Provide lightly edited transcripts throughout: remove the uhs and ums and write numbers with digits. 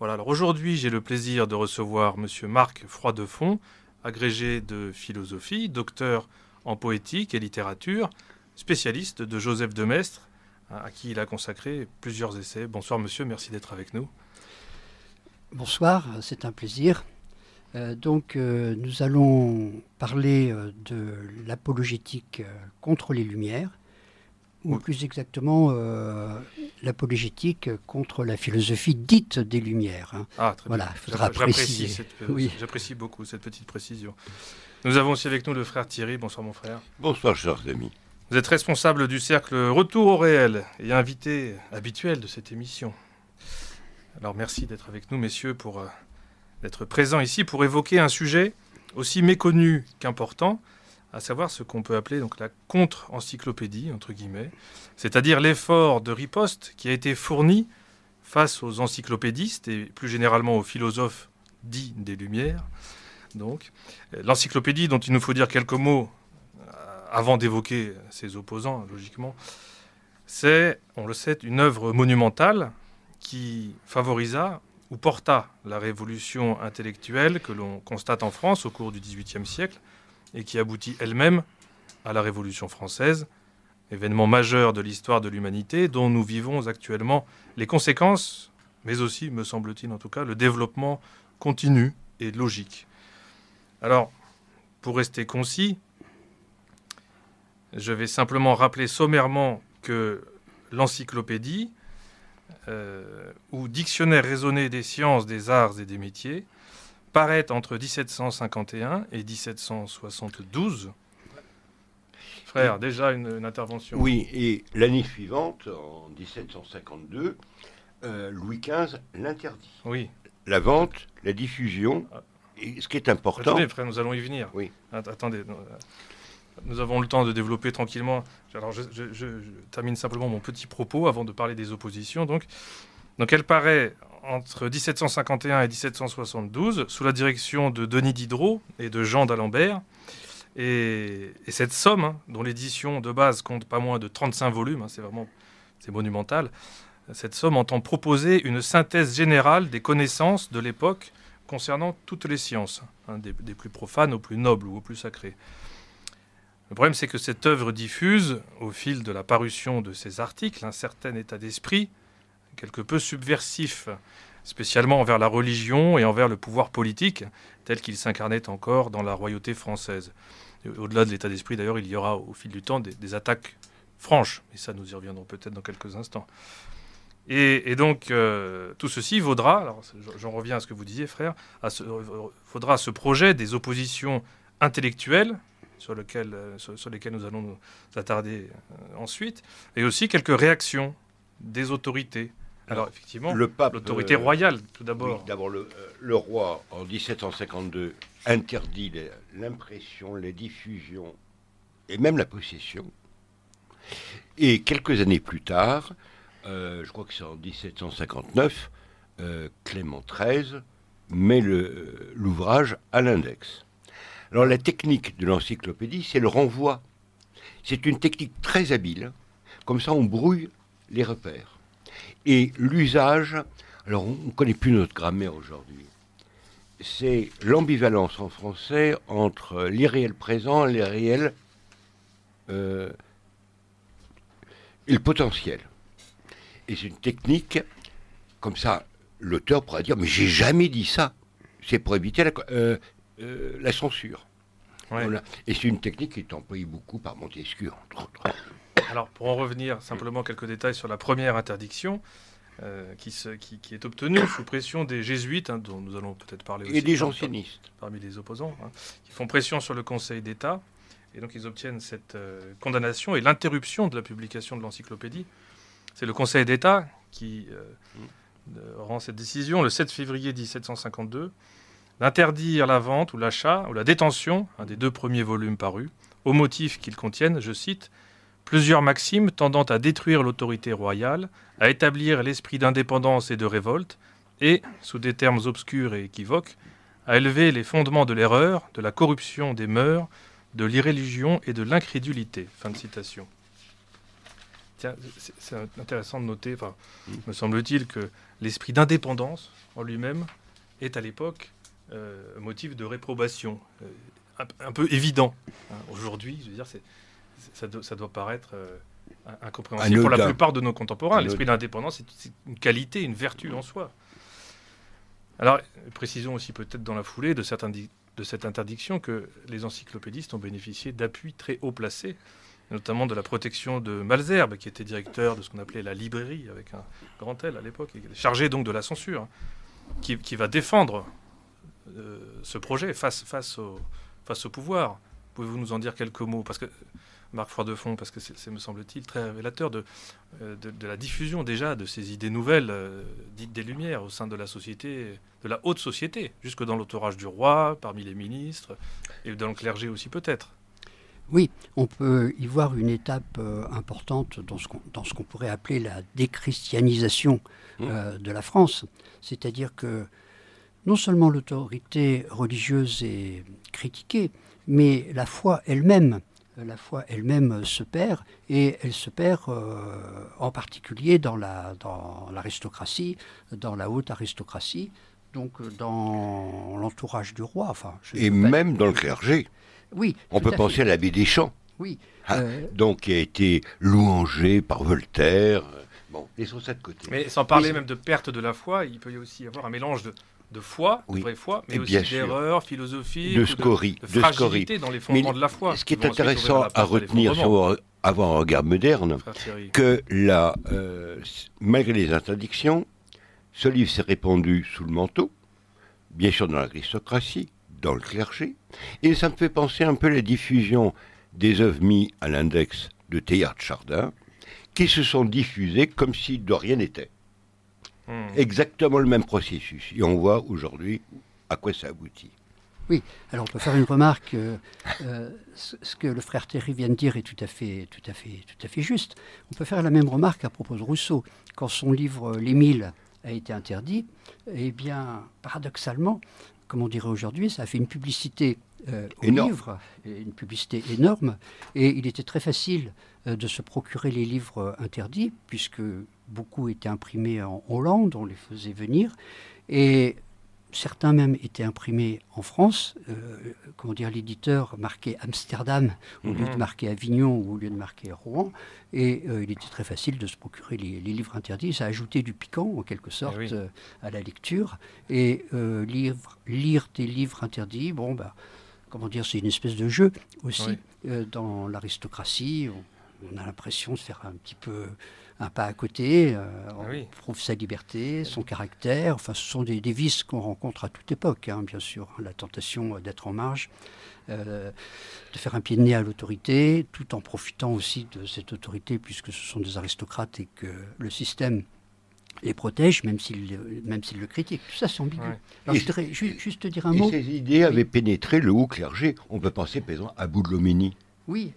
Voilà, alors aujourd'hui, j'ai le plaisir de recevoir Monsieur Marc Froidefond, agrégé de philosophie, docteur en poétique et littérature, spécialiste de Joseph de Maistre, à qui il a consacré plusieurs essais. Bonsoir monsieur, merci d'être avec nous. Bonsoir, c'est un plaisir. Nous allons parler de l'apologétique contre les Lumières, ou Oui. plus exactement l'apologétique contre la philosophie dite des Lumières. Ah, très Voilà, bien. il faudra préciser. Oui. J'apprécie beaucoup cette petite précision. Nous avons aussi avec nous le frère Thierry. Bonsoir mon frère. Bonsoir, chers amis. Vous êtes responsable du cercle Retour au réel et invité habituel de cette émission. Alors merci d'être avec nous, messieurs, pour d'être présents ici pour évoquer un sujet aussi méconnu qu'important, à savoir ce qu'on peut appeler donc la contre-encyclopédie, entre guillemets, c'est-à-dire l'effort de riposte qui a été fourni face aux encyclopédistes et plus généralement aux philosophes dits des Lumières. Donc, l'encyclopédie dont il nous faut dire quelques mots avant d'évoquer ses opposants, logiquement, c'est, on le sait, une œuvre monumentale qui favorisa ou porta la révolution intellectuelle que l'on constate en France au cours du XVIIIe siècle et qui aboutit elle-même à la Révolution française, événement majeur de l'histoire de l'humanité dont nous vivons actuellement les conséquences, mais aussi, me semble-t-il en tout cas, le développement continu et logique. Alors, pour rester concis, je vais simplement rappeler sommairement que l'encyclopédie, ou dictionnaire raisonné des sciences, des arts et des métiers, paraît entre 1751 et 1772. Frère, déjà une intervention. Oui, et l'année suivante, en 1752, Louis XV l'interdit. Oui. La vente, la diffusion, et ce qui est important... Attendez, frère, nous allons y venir. Oui. Attendez, nous avons le temps de développer tranquillement. Alors, je termine simplement mon petit propos avant de parler des oppositions. Donc elle paraît entre 1751 et 1772 sous la direction de Denis Diderot et de Jean d'Alembert. Et cette somme, dont l'édition de base compte pas moins de 35 volumes, c'est monumental, cette somme entend proposer une synthèse générale des connaissances de l'époque concernant toutes les sciences, des plus profanes aux plus nobles ou aux plus sacrées. Le problème, c'est que cette œuvre diffuse, au fil de la parution de ces articles, un certain état d'esprit quelque peu subversif, spécialement envers la religion et envers le pouvoir politique, tel qu'il s'incarnait encore dans la royauté française. Et au-delà de l'état d'esprit, d'ailleurs, il y aura au fil du temps des attaques franches, et ça, nous y reviendrons peut-être dans quelques instants. Et donc, tout ceci vaudra, alors j'en reviens à ce que vous disiez, frère, vaudra à ce projet des oppositions intellectuelles, sur lesquels nous allons nous attarder ensuite, et aussi quelques réactions des autorités. Alors effectivement, le pape, l'autorité royale, tout d'abord. Oui, d'abord, le roi, en 1752, interdit l'impression, la diffusion, et même la possession. Et quelques années plus tard, je crois que c'est en 1759, Clément XIII met l'ouvrage à l'index. Alors la technique de l'encyclopédie, c'est le renvoi. C'est une technique très habile. Comme ça, on brouille les repères. Et l'usage, alors on ne connaît plus notre grammaire aujourd'hui, c'est l'ambivalence en français entre l'irréel présent, l'irréel et le potentiel. Et c'est une technique, comme ça, l'auteur pourra dire « mais j'ai jamais dit ça ». C'est pour éviter la censure. Ouais. Voilà. Et c'est une technique qui est employée beaucoup par Montesquieu, entre autres. Alors, pour en revenir simplement quelques détails sur la première interdiction, qui est obtenue sous pression des jésuites, dont nous allons peut-être parler aussi. Et des jansénistes. Parmi les opposants, qui font pression sur le Conseil d'État. Et donc, ils obtiennent cette condamnation et l'interruption de la publication de l'encyclopédie. C'est le Conseil d'État qui rend cette décision le 7 février 1752 d'interdire la vente ou l'achat ou la détention, un des deux premiers volumes parus, au motif qu'ils contiennent, je cite, « plusieurs maximes tendant à détruire l'autorité royale, à établir l'esprit d'indépendance et de révolte, et, sous des termes obscurs et équivoques, à élever les fondements de l'erreur, de la corruption des mœurs, de l'irréligion et de l'incrédulité. » Fin de citation. tiens, c'est intéressant de noter, me semble-t-il, que l'esprit d'indépendance en lui-même est à l'époque motif de réprobation, un peu évident. Hein. Aujourd'hui, je veux dire, ça doit paraître incompréhensible pour la plupart de nos contemporains. L'esprit d'indépendance, c'est une qualité, une vertu en soi. Alors, précisons aussi peut-être dans la foulée de cette interdiction que les encyclopédistes ont bénéficié d'appuis très haut placés, notamment de la protection de Malesherbes, qui était directeur de ce qu'on appelait la librairie, avec un grand L à l'époque, chargé donc de la censure, qui va défendre ce projet face au pouvoir. Pouvez-vous nous en dire quelques mots ? Parce que Marc Froidefond, parce que c'est, me semble-t-il, très révélateur de la diffusion déjà de ces idées nouvelles dites des Lumières au sein de la société, de la haute société, jusque dans l'entourage du roi, parmi les ministres, et dans le clergé aussi peut-être. Oui, on peut y voir une étape importante dans ce qu'on pourrait appeler la déchristianisation de la France. C'est-à-dire que non seulement l'autorité religieuse est critiquée, mais la foi elle-même se perd, et elle se perd en particulier dans l'aristocratie, dans la haute aristocratie, donc dans l'entourage du roi. Et même dans le clergé. Oui. On peut penser à l'abbé Deschamps. Oui. Donc, qui a été louangé par Voltaire. Bon, laissons ça de côté. Mais sans parler même de perte de la foi, il peut y aussi avoir un mélange de foi, de vraie foi, mais aussi d'erreurs philosophiques, de scories, de fragilité dans les fondements de la foi. Ce qui est intéressant à retenir, si on va avoir un regard moderne, que malgré les interdictions, ce livre s'est répandu sous le manteau, bien sûr dans l'aristocratie, dans le clergé, et ça me fait penser un peu à la diffusion des œuvres mises à l'index de Teilhard de Chardin, qui se sont diffusées comme si de rien n'était. Exactement le même processus. Et on voit aujourd'hui à quoi ça aboutit. Oui, alors on peut faire une remarque. Ce que le frère Thierry vient de dire est tout à fait juste. On peut faire la même remarque à propos de Rousseau. Quand son livre L'Émile a été interdit, eh bien, paradoxalement, comme on dirait aujourd'hui, ça a fait une publicité au livre, une publicité énorme, et il était très facile de se procurer les livres interdits, puisque beaucoup étaient imprimés en Hollande, on les faisait venir, et certains même étaient imprimés en France. L'éditeur marquait Amsterdam au lieu de marquer Avignon ou au lieu de marquer Rouen, et il était très facile de se procurer les livres interdits. Ça ajoutait du piquant, en quelque sorte, à la lecture, et lire des livres interdits, c'est une espèce de jeu aussi. Dans l'aristocratie, on a l'impression de faire un petit peu un pas à côté, on prouve sa liberté, son caractère. Ce sont des vices qu'on rencontre à toute époque, bien sûr. La tentation d'être en marge, de faire un pied de nez à l'autorité, tout en profitant aussi de cette autorité, puisque ce sont des aristocrates et que le système les protège, même s'il le critique. Tout ça, c'est ambigu. Alors, je voudrais juste dire un mot. Et ces idées avaient pénétré le haut clergé. On peut penser, par exemple, à Boudlomini. Oui.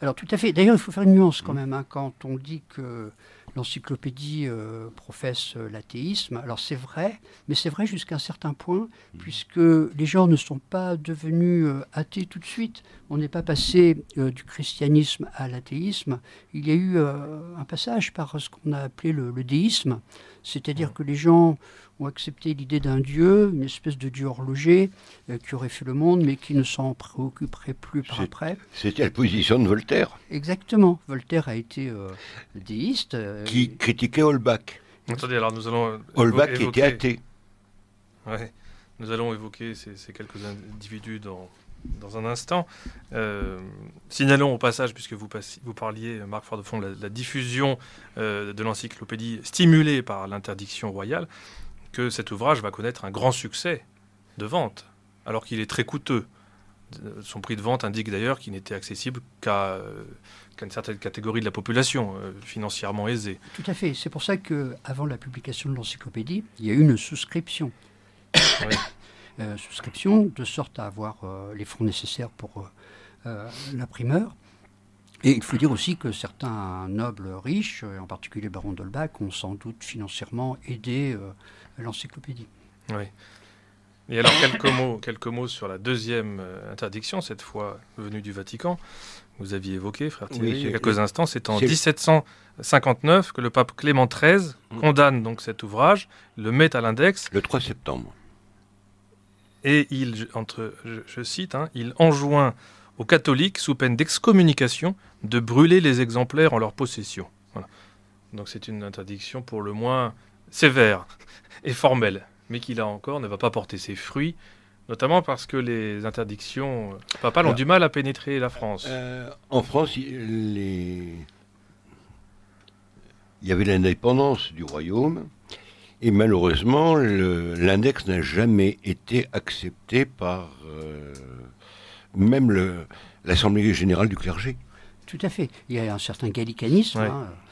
Alors, tout à fait. D'ailleurs, il faut faire une nuance quand même. Quand on dit que l'encyclopédie professe l'athéisme, alors c'est vrai, mais c'est vrai jusqu'à un certain point, puisque les gens ne sont pas devenus athées tout de suite. On n'est pas passé du christianisme à l'athéisme. Il y a eu un passage par ce qu'on a appelé le déisme, c'est-à-dire que les gens ont accepté l'idée d'un dieu, une espèce de dieu horloger qui aurait fait le monde, mais qui ne s'en préoccuperait plus par après. C'était la position de Voltaire. Exactement. Voltaire a été déiste. Qui critiquait Holbach. Attendez, alors nous allons Holbach était athée. Ouais. Nous allons évoquer ces quelques individus dans un instant. Signalons au passage, puisque vous parliez, Marc Froidefond, la diffusion de l'encyclopédie stimulée par l'interdiction royale, que cet ouvrage va connaître un grand succès de vente, alors qu'il est très coûteux. Son prix de vente indique d'ailleurs qu'il n'était accessible qu'à une certaine catégorie de la population, financièrement aisée. Tout à fait. C'est pour ça qu'avant la publication de l'encyclopédie, il y a eu une souscription. Souscription de sorte à avoir les fonds nécessaires pour l'imprimeur. Et il faut dire aussi que certains nobles riches, en particulier le baron d'Holbach, ont sans doute financièrement aidé l'encyclopédie. Oui. Et alors, quelques mots sur la deuxième interdiction, cette fois venue du Vatican. Vous aviez évoqué, frère Thierry, il y a quelques instants. C'est en 1759 que le pape Clément XIII condamne donc cet ouvrage, le met à l'index. Le 3 septembre. Et je cite, il enjoint aux catholiques, sous peine d'excommunication, de brûler les exemplaires en leur possession. Voilà. Donc c'est une interdiction pour le moins sévère et formelle, mais qui là encore ne va pas porter ses fruits, notamment parce que les interdictions papales ont du mal à pénétrer la France. En France, il y avait l'indépendance du royaume, et malheureusement, l'index n'a jamais été accepté par même l'Assemblée générale du clergé. Tout à fait. Il y a un certain gallicanisme, Ouais.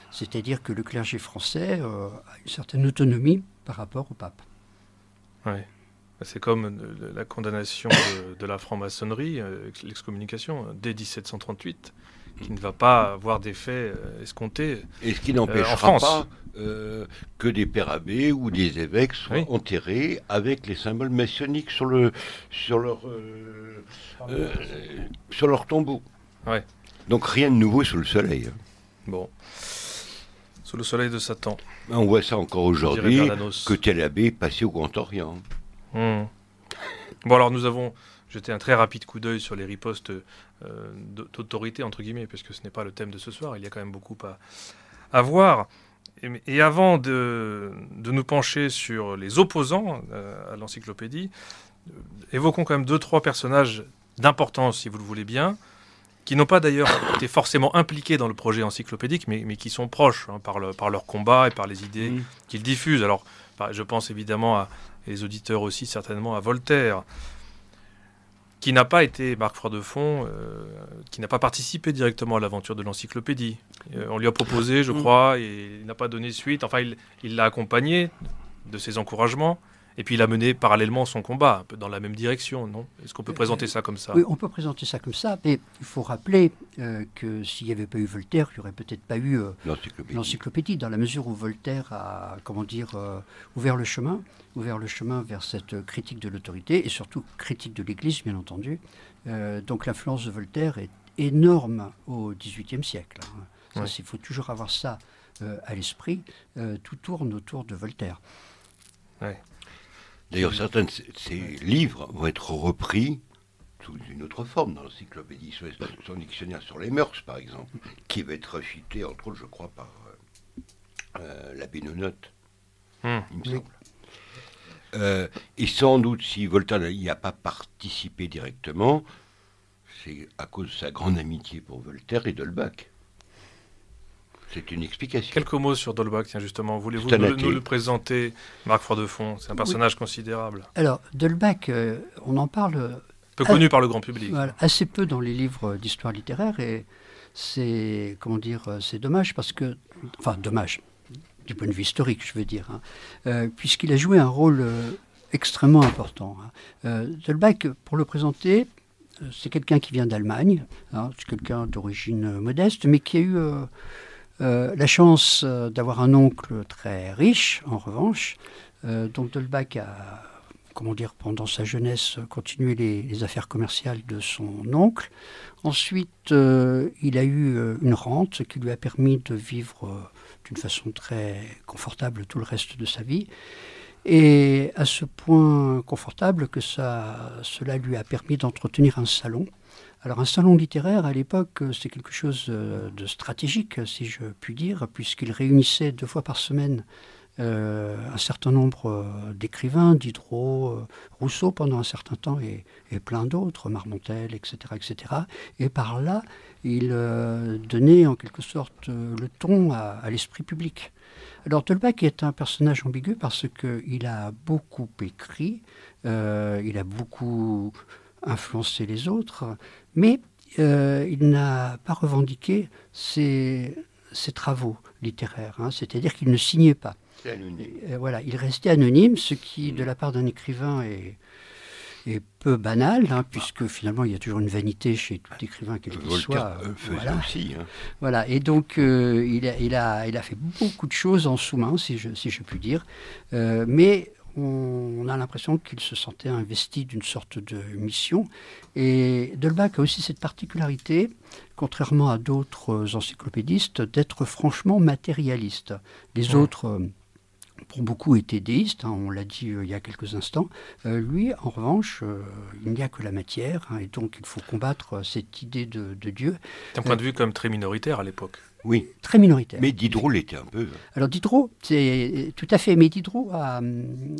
C'est-à-dire que le clergé français a une certaine autonomie par rapport au pape. Ouais. C'est comme la condamnation de la franc-maçonnerie, l'excommunication, dès 1738, qui ne va pas avoir d'effet escompté. Et ce qui n'empêchera pas que des pères abbés ou des évêques soient enterrés avec les symboles maçonniques sur leur tombeau. Ouais. Donc rien de nouveau sous le soleil. Bon. Sous le soleil de Satan. On voit ça encore aujourd'hui, dirait Bernanos. que tel abbé passait au Grand Orient. Bon, alors nous avons jeté un très rapide coup d'œil sur les ripostes d'autorité, entre guillemets, puisque ce n'est pas le thème de ce soir, il y a quand même beaucoup à voir. Et avant de nous pencher sur les opposants à l'encyclopédie, évoquons quand même 2-3 personnages d'importance, si vous le voulez bien, qui n'ont pas d'ailleurs été forcément impliqués dans le projet encyclopédique, mais qui sont proches par leur combat et par les idées qu'ils diffusent. Alors, je pense évidemment à les auditeurs aussi, certainement à Voltaire, qui n'a pas été, Marc Froidefond, qui n'a pas participé directement à l'aventure de l'encyclopédie. On lui a proposé, je crois, et il n'a pas donné suite. Enfin, il l'a accompagné de ses encouragements. Et puis il a mené parallèlement son combat, un peu dans la même direction, non? Est-ce qu'on peut présenter ça comme ça? Oui, on peut présenter ça comme ça, mais il faut rappeler que s'il n'y avait pas eu Voltaire, il n'y aurait peut-être pas eu l'encyclopédie, dans la mesure où Voltaire a, ouvert le chemin vers cette critique de l'autorité, et surtout critique de l'Église, bien entendu. Donc l'influence de Voltaire est énorme au XVIIIe siècle. Il faut toujours avoir ça à l'esprit. Tout tourne autour de Voltaire. Ouais. D'ailleurs, certains de ces livres vont être repris sous une autre forme dans l'encyclopédie, son dictionnaire sur les mœurs, par exemple, qui va être recité, entre autres, je crois, par l'abbé Nonote, il me semble. Et sans doute, si Voltaire n'y a pas participé directement, c'est à cause de sa grande amitié pour Voltaire et d'Holbach. C'est une explication. Quelques mots sur D'Holbach, tiens, justement. Voulez-vous nous le présenter, Marc Froidefond? C'est un personnage considérable. Alors, D'Holbach, on en parle... Peu connu par le grand public. Voilà, assez peu dans les livres d'histoire littéraire, et c'est dommage parce que... Enfin, dommage, du point de vue historique, je veux dire, puisqu'il a joué un rôle extrêmement important. D'Holbach, pour le présenter, c'est quelqu'un qui vient d'Allemagne, c'est quelqu'un d'origine modeste, mais qui a eu... la chance d'avoir un oncle très riche, en revanche. Donc D'Holbach a, pendant sa jeunesse, continué les affaires commerciales de son oncle. Ensuite, il a eu une rente qui lui a permis de vivre d'une façon très confortable tout le reste de sa vie. Et à ce point confortable que cela lui a permis d'entretenir un salon. Alors un salon littéraire, à l'époque, c'est quelque chose de stratégique, si je puis dire, puisqu'il réunissait 2 fois par semaine un certain nombre d'écrivains, Diderot, Rousseau pendant un certain temps, et plein d'autres, Marmontel, etc., etc. Et par là, il donnait en quelque sorte le ton à l'esprit public. Alors D'Holbach est un personnage ambigu parce qu'il a beaucoup écrit, il a beaucoup influencé les autres, mais il n'a pas revendiqué ses travaux littéraires, c'est-à-dire qu'il ne signait pas. C'est anonyme. Voilà, il restait anonyme, ce qui, de la part d'un écrivain, est peu banal, puisque finalement il y a toujours une vanité chez tout écrivain, quel qu'il soit. Faisait aussi. Voilà, et donc il a fait beaucoup de choses en sous-main, si je puis dire, mais on a a l'impression qu'il se sentait investi d'une sorte de mission. Et Delbecq a aussi cette particularité, contrairement à d'autres encyclopédistes, d'être franchement matérialiste. Les autres, pour beaucoup, étaient déistes, on l'a dit il y a quelques instants. Lui, en revanche, il n'y a que la matière, et donc il faut combattre cette idée de Dieu. C'est un point de vue quand même très minoritaire à l'époque. Oui. Très minoritaire. Mais Diderot l'était un peu. Alors Diderot, c'est tout à fait, mais Diderot a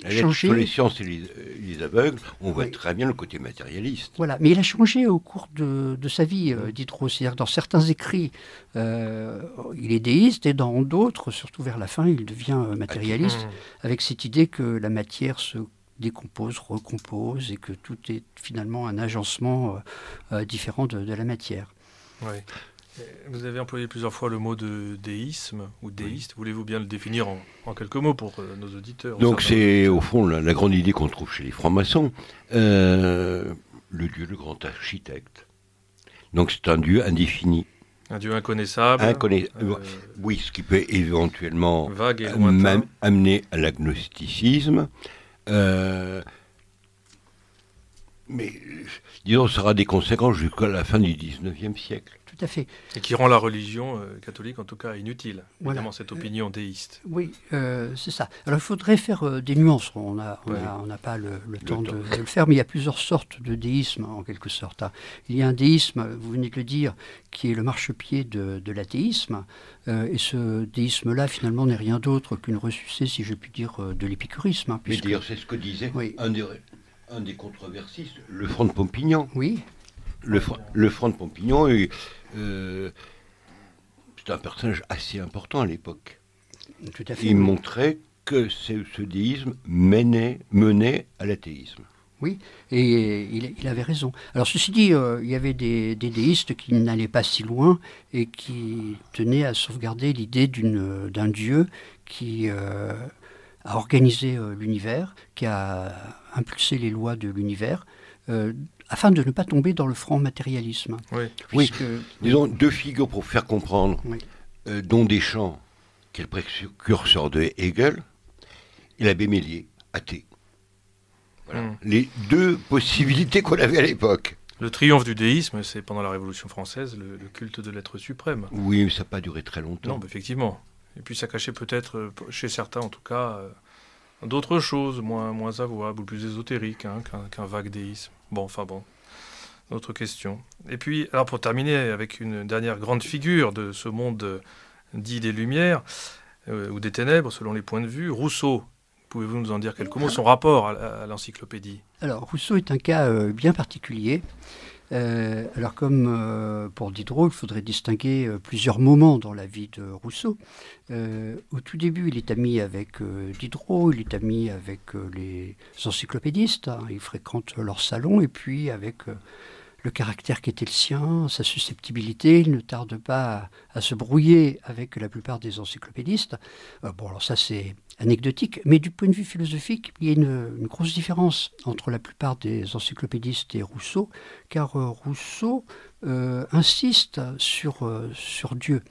changé. Sur les sciences et les aveugles, on voit très bien le côté matérialiste. Voilà, mais il a changé au cours de sa vie, Diderot. C'est-à-dire que dans certains écrits, il est déiste, et dans d'autres, surtout vers la fin, il devient matérialiste, avec cette idée que la matière se décompose, recompose, et que tout est finalement un agencement différent de la matière. Oui. Vous avez employé plusieurs fois le mot de déisme ou déiste. Voulez-vous bien le définir en quelques mots pour nos auditeurs? Donc c'est au fond la grande idée qu'on trouve chez les francs-maçons. Le Dieu, le grand architecte. Donc c'est un Dieu indéfini. Un Dieu inconnaissable. Oui, ce qui peut éventuellement vague et lointain. Amener à l'agnosticisme. Mais disons, ça aura des conséquences jusqu'à la fin du XIXe siècle. Tout à fait. Et qui rend la religion catholique, en tout cas, inutile, voilà. Évidemment, cette opinion déiste. Oui, c'est ça. Alors, il faudrait faire des nuances. On n'a pas le temps de le faire, mais il y a plusieurs sortes de déisme, en quelque sorte. Il y a un déisme, vous venez de le dire, qui est le marchepied de l'athéisme. Et ce déisme-là, finalement, n'est rien d'autre qu'une ressucée, si je puis dire, de l'épicurisme. Mais d'ailleurs, c'est ce que disait un des controversistes, le Front de Pompignan. Oui. Le Front de Pompignan, c'est un personnage assez important à l'époque. Tout à fait. Il montrait que ce déisme menait à l'athéisme. Oui, et il avait raison. Alors ceci dit, il y avait des déistes qui n'allaient pas si loin et qui tenaient à sauvegarder l'idée d'un Dieu qui a organisé l'univers, qui a impulsé les lois de l'univers, afin de ne pas tomber dans le franc matérialisme. Oui. Disons deux figures pour faire comprendre, dont Deschamps, qui est le précurseur de Hegel, et l'abbé Mélier, athée. Voilà. Les deux possibilités qu'on avait à l'époque. Le triomphe du déisme, c'est pendant la Révolution française, le culte de l'être suprême. Oui, mais ça n'a pas duré très longtemps. Non, effectivement. Et puis ça cachait peut-être, chez certains en tout cas, d'autres choses moins avouables ou plus ésotériques qu'un vague déisme. Bon, autre question. Et puis, alors pour terminer avec une dernière grande figure de ce monde dit des Lumières, ou des ténèbres, selon les points de vue, Rousseau. Pouvez-vous nous en dire quelques mots, son rapport à l'encyclopédie? Alors, Rousseau est un cas bien particulier. Alors comme pour Diderot, il faudrait distinguer plusieurs moments dans la vie de Rousseau. Au tout début, il est ami avec Diderot, il est ami avec les encyclopédistes, il fréquente leur salon, et puis avec le caractère qui était le sien, sa susceptibilité, il ne tarde pas à se brouiller avec la plupart des encyclopédistes. Alors ça c'est anecdotique, mais du point de vue philosophique, il y a une grosse différence entre la plupart des encyclopédistes et Rousseau, car Rousseau insiste sur Dieu.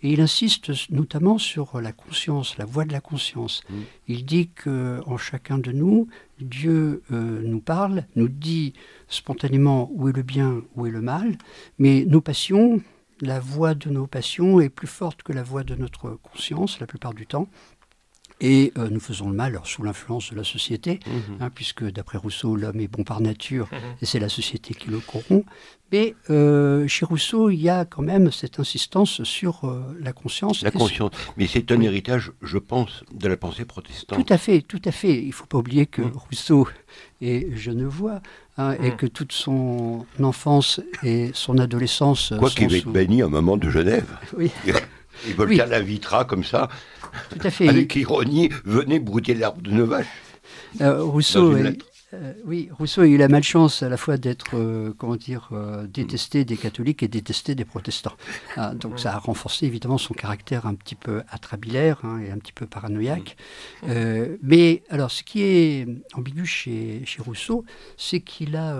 Et il insiste notamment sur la conscience, la voie de la conscience. Il dit qu'en chacun de nous, Dieu nous parle, nous dit spontanément où est le bien, où est le mal, mais nos passions, la voix de nos passions est plus forte que la voix de notre conscience la plupart du temps. Et nous faisons le mal alors, sous l'influence de la société, puisque d'après Rousseau, l'homme est bon par nature, et c'est la société qui le corrompt. Mais chez Rousseau, il y a quand même cette insistance sur la conscience. La conscience, mais c'est un héritage, je pense, de la pensée protestante. Tout à fait, tout à fait. Il ne faut pas oublier que Rousseau est genevois, et que toute son enfance et son adolescence... Quoi qu'il va être banni à un moment de Genève. Oui. Et Voltaire l'invitera comme ça, tout à fait. Avec ironie, venez brouter l'herbe de nos vaches. Rousseau a eu la malchance à la fois d'être, détesté des catholiques et détesté des protestants. Donc ça a renforcé évidemment son caractère un petit peu atrabilaire et un petit peu paranoïaque. Mais alors, ce qui est ambigu chez Rousseau, c'est qu'il a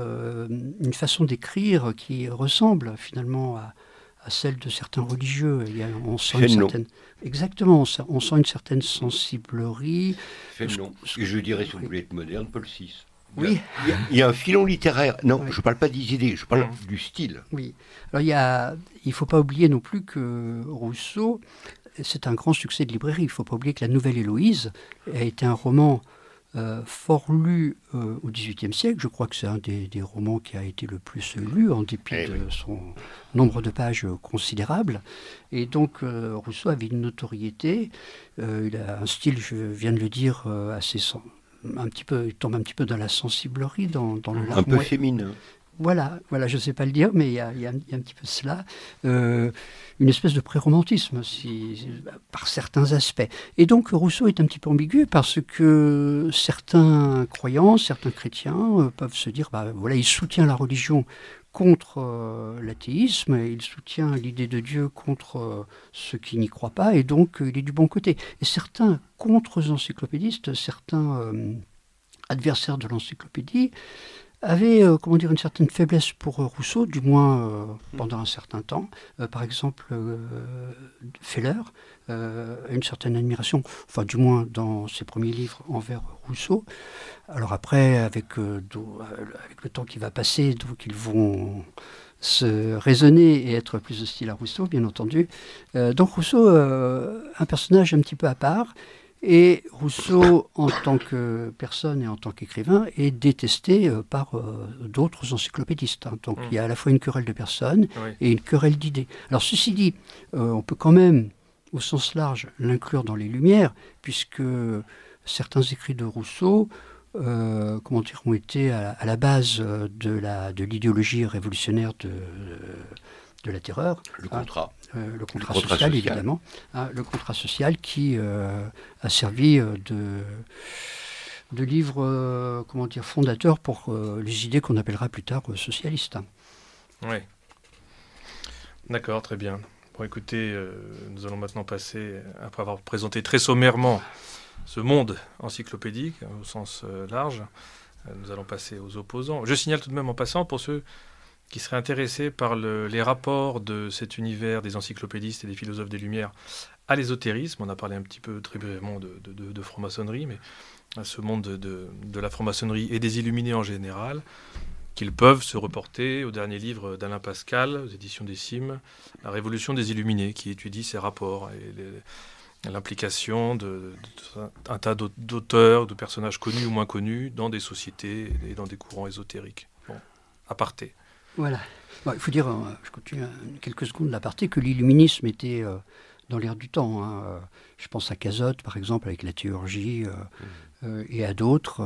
une façon d'écrire qui ressemble finalement à à celle de certains religieux. On sent Fénelon. une certaine... Exactement, on sent une certaine sensiblerie. Fénelon. Et je dirais, si vous voulez être moderne, Paul VI. Oui. Il y a un filon littéraire. Non, Oui. je ne parle pas des idées, je parle du style. Oui. Alors il ne faut pas oublier non plus que Rousseau, c'est un grand succès de librairie. Il ne faut pas oublier que La Nouvelle Héloïse a été un roman fort lu au XVIIIe siècle. Je crois que c'est un des romans qui a été le plus lu, en dépit de son nombre de pages considérable. Et donc Rousseau avait une notoriété. Il a un style, je viens de le dire, assez il tombe un petit peu dans la sensiblerie, dans le Un peu féminin. Voilà, je ne sais pas le dire, mais il y a un petit peu de cela. Une espèce de pré-romantisme, par certains aspects. Et donc Rousseau est un petit peu ambigu parce que certains croyants, certains chrétiens peuvent se dire, voilà, il soutient la religion contre l'athéisme, il soutient l'idée de Dieu contre ceux qui n'y croient pas, et donc il est du bon côté. Et certains contre-encyclopédistes, certains adversaires de l'encyclopédie, avait une certaine faiblesse pour Rousseau, du moins pendant un certain temps. Par exemple, Feller a une certaine admiration, enfin du moins dans ses premiers livres envers Rousseau. Alors après, avec le temps qui va passer, donc ils vont se raisonner et être plus hostiles à Rousseau, bien entendu. Donc Rousseau, un personnage un petit peu à part. Et Rousseau, en tant que personne et en tant qu'écrivain, est détesté par d'autres encyclopédistes. Donc il y a à la fois une querelle de personnes et une querelle d'idées. Alors ceci dit, on peut quand même, au sens large, l'inclure dans les Lumières, puisque certains écrits de Rousseau ont été à la base de l'idéologie révolutionnaire de la terreur. Le contrat. Le contrat social, évidemment. Le contrat social qui a servi de livre fondateur pour les idées qu'on appellera plus tard socialistes. Oui. D'accord, très bien. Bon, écoutez, nous allons maintenant passer, après avoir présenté très sommairement ce monde encyclopédique, au sens large, nous allons passer aux opposants. Je signale tout de même en passant, pour ceux qui seraient intéressés par les rapports de cet univers des encyclopédistes et des philosophes des Lumières à l'ésotérisme. On a parlé un petit peu très brièvement de franc-maçonnerie, mais à ce monde de la franc-maçonnerie et des illuminés en général, qu'ils peuvent se reporter au dernier livre d'Alain Pascal, aux éditions des Cimes, La Révolution des Illuminés, qui étudie ces rapports et l'implication d'un tas d'auteurs, de personnages connus ou moins connus, dans des sociétés et dans des courants ésotériques. Bon, aparté. Voilà. Bon, il faut dire, je continue quelques secondes l'aparté, que l'illuminisme était dans l'air du temps. Je pense à Cazotte, par exemple, avec la théurgie, et à d'autres.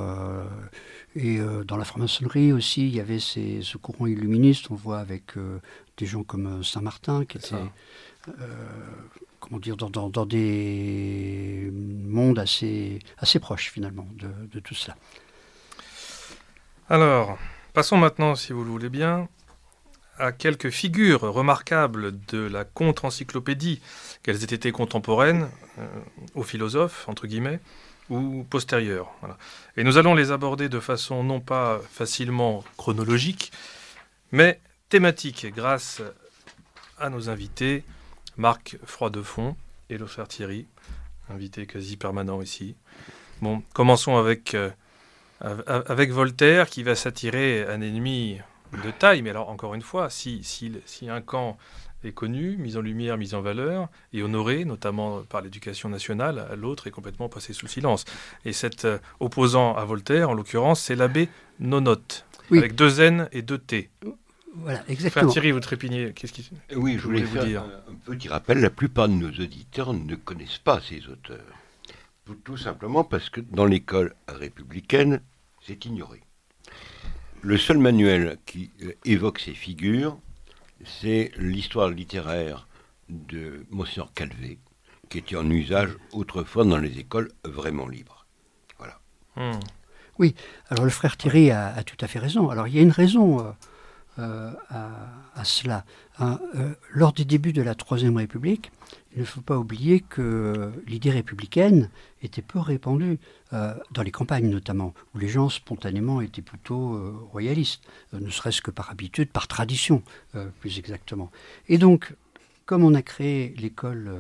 Et dans la franc-maçonnerie aussi, il y avait ce courant illuministe. On voit avec des gens comme Saint-Martin, qui étaient dans des mondes assez proches, finalement, de tout cela. Alors, passons maintenant, si vous le voulez bien, à quelques figures remarquables de la contre-encyclopédie, qu'elles aient été contemporaines aux philosophes, entre guillemets, ou postérieures. Voilà. Et nous allons les aborder de façon non pas facilement chronologique, mais thématique, grâce à nos invités, Marc Froidefond et le frère Thierry, invité quasi permanent ici. Bon, commençons avec Voltaire, qui va s'attirer un ennemi de taille, mais alors encore une fois, si un camp est connu, mis en lumière, mis en valeur, et honoré, notamment par l'éducation nationale, l'autre est complètement passé sous silence. Et cet opposant à Voltaire, en l'occurrence, c'est l'abbé Nonote, avec 2 N et 2 T. Voilà, exactement. Frère Thierry, vous trépignez. Oui, je voulais vous dire un petit rappel. La plupart de nos auditeurs ne connaissent pas ces auteurs. Tout simplement parce que dans l'école républicaine, c'est ignoré. Le seul manuel qui évoque ces figures, c'est l'histoire littéraire de Monseigneur Calvé, qui était en usage autrefois dans les écoles vraiment libres. Voilà. Oui, alors le frère Thierry a tout à fait raison. Alors il y a une raison à cela. Lors des débuts de la Troisième République, il ne faut pas oublier que l'idée républicaine était peu répandue, dans les campagnes notamment, où les gens spontanément étaient plutôt royalistes, ne serait-ce que par habitude, par tradition, plus exactement. Et donc, comme on a créé l'école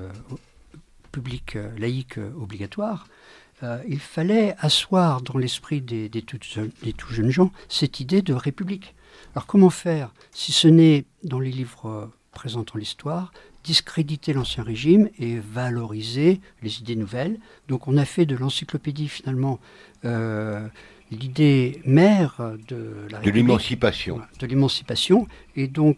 publique laïque obligatoire, il fallait asseoir dans l'esprit des tout jeunes gens cette idée de république. Alors comment faire, si ce n'est dans les livres présentant l'histoire, discréditer l'ancien régime et valoriser les idées nouvelles. Donc on a fait de l'encyclopédie finalement l'idée mère de la République, l'émancipation. De l'émancipation. Et donc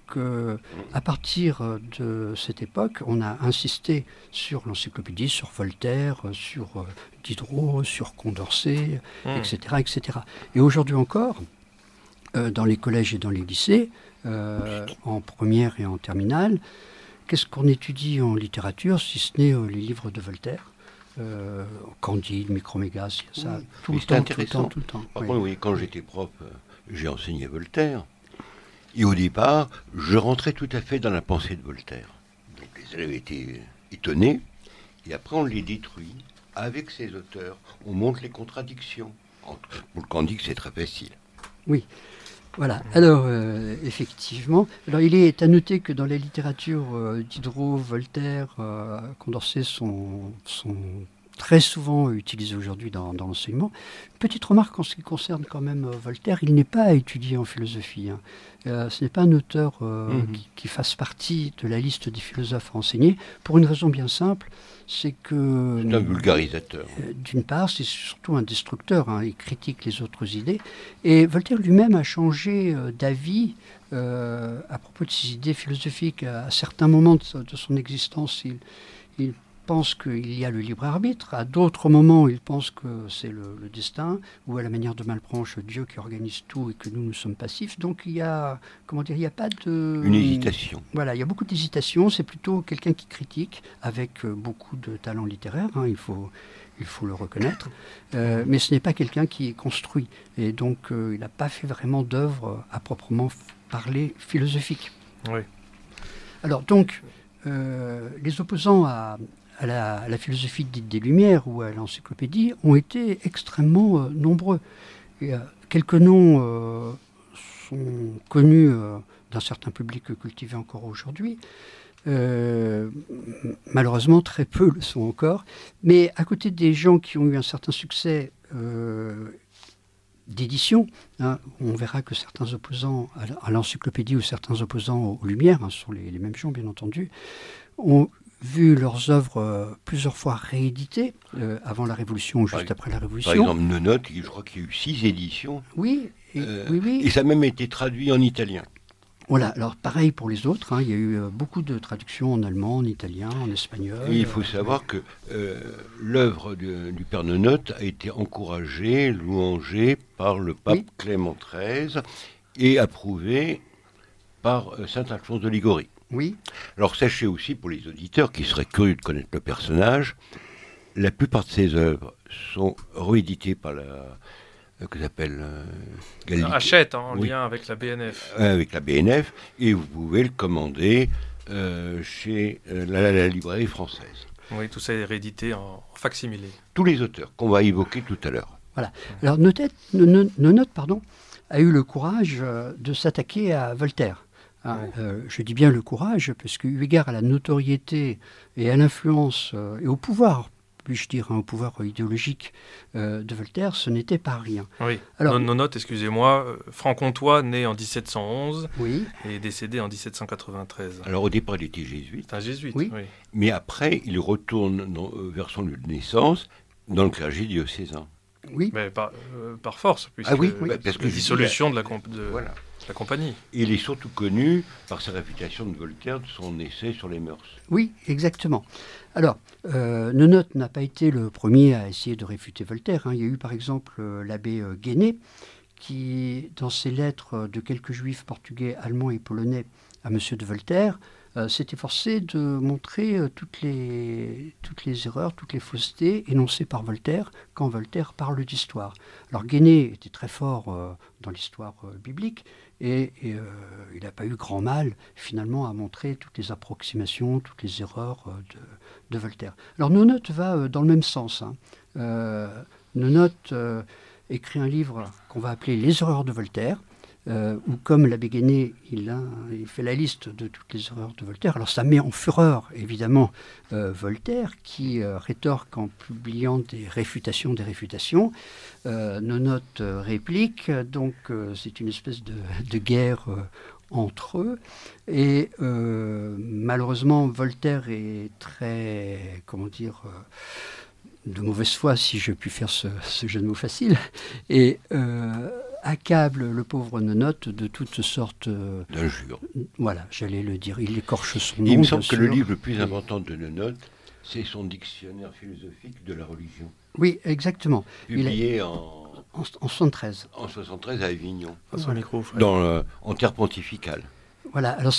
à partir de cette époque, on a insisté sur l'encyclopédie, sur Voltaire, sur Diderot, sur Condorcet, etc., etc. Et aujourd'hui encore, dans les collèges et dans les lycées, en première et en terminale, qu'est-ce qu'on étudie en littérature, si ce n'est les livres de Voltaire, Candide, Micromégas, il y a ça tout le temps. Par contre, oui, quand j'étais prof, j'ai enseigné Voltaire. Et au départ, je rentrais tout à fait dans la pensée de Voltaire. Donc les élèves étaient étonnés. Et après, on les détruit. Avec ces auteurs, on montre les contradictions. Pour le Candide, c'est très facile. Oui. Voilà, alors effectivement, alors il est à noter que dans la littérature, Diderot, Voltaire, Condorcet sont très souvent utilisés aujourd'hui dans l'enseignement. Petite remarque en ce qui concerne quand même Voltaire, il n'est pas étudié en philosophie. Ce n'est pas un auteur qui fasse partie de la liste des philosophes à enseigner, pour une raison bien simple, c'est que... C'est un vulgarisateur. D'une part, c'est surtout un destructeur, il critique les autres idées. Et Voltaire lui-même a changé d'avis à propos de ses idées philosophiques. À certains moments de son existence, il pense qu'il y a le libre arbitre. À d'autres moments, il pense que c'est le destin, ou à la manière de Malebranche, Dieu qui organise tout et que nous sommes passifs. Donc il y a, il n'y a pas de... Une hésitation. Voilà, il y a beaucoup d'hésitation. C'est plutôt quelqu'un qui critique, avec beaucoup de talent littéraire, il faut le reconnaître. Mais ce n'est pas quelqu'un qui est construit. Et donc il n'a pas fait vraiment d'œuvre à proprement parler philosophique. Oui. Alors donc, les opposants à la philosophie dite des Lumières ou à l'encyclopédie ont été extrêmement nombreux. Et, quelques noms sont connus d'un certain public cultivé encore aujourd'hui. Malheureusement, très peu le sont encore. Mais à côté des gens qui ont eu un certain succès d'édition, on verra que certains opposants à l'encyclopédie ou certains opposants aux Lumières, ce sont les mêmes gens bien entendu, ont vu leurs œuvres plusieurs fois rééditées, avant la Révolution ou juste après la Révolution. Par exemple, Nonote, je crois qu'il y a eu 6 éditions. Oui, oui. Et ça a même été traduit en italien. Voilà, alors pareil pour les autres, il y a eu beaucoup de traductions en allemand, en italien, en espagnol. Et il faut savoir que l'œuvre du père Nonote a été encouragée, louangée par le pape Clément XIII et approuvée par saint Alphonse de Liguori. Oui. Alors sachez aussi, pour les auditeurs qui seraient curieux de connaître le personnage, la plupart de ses œuvres sont rééditées par que s'appelle Hachette, en lien avec la BNF. Avec la BNF, et vous pouvez le commander chez la librairie française. Oui, tout ça est réédité en facsimilé. Tous les auteurs qu'on va évoquer tout à l'heure. Voilà. Alors Nonote, a eu le courage de s'attaquer à Voltaire. Je dis bien le courage, parce que eu égard à la notoriété et à l'influence et au pouvoir, puis-je dire, au pouvoir idéologique de Voltaire, ce n'était pas rien. Oui, alors, Nonote, excusez-moi, franc-comtois, né en 1711 et décédé en 1793. Alors au départ, il était jésuite. C'est un jésuite, oui. Mais après, il retourne vers son lieu de naissance, dans le clergé diocésain. Oui. Mais par force, puisque parce que la dissolution de la compagnie. Et il est surtout connu par sa réputation de Voltaire, de son essai sur les mœurs. Oui, exactement. Alors, Nonote n'a pas été le premier à essayer de réfuter Voltaire. Il y a eu par exemple l'abbé Guéné, qui, dans ses lettres de quelques juifs portugais, allemands et polonais à M. de Voltaire, s'est efforcé de montrer toutes les erreurs, toutes les faussetés énoncées par Voltaire quand Voltaire parle d'histoire. Alors Guéné était très fort dans l'histoire biblique et il n'a pas eu grand mal finalement à montrer toutes les approximations, toutes les erreurs de Voltaire. Alors Nonote va dans le même sens. Nonote écrit un livre qu'on va appeler Les erreurs de Voltaire, où, comme l'abbé Guéné, il fait la liste de toutes les erreurs de Voltaire. Alors ça met en fureur, évidemment, Voltaire, qui rétorque en publiant des réfutations. Nonote réplique, donc c'est une espèce de guerre entre eux. Et malheureusement, Voltaire est très, de mauvaise foi, si je puis faire ce jeu de mots facile, et accable le pauvre Nonote de toutes sortes d'injures. Voilà, j'allais le dire. Il écorche son nom. Il me semble que le livre le plus important de Nonote, c'est son dictionnaire philosophique de la religion. Oui, exactement. Publié en 73. En 73 à Avignon. En terre pontificale. Voilà, alors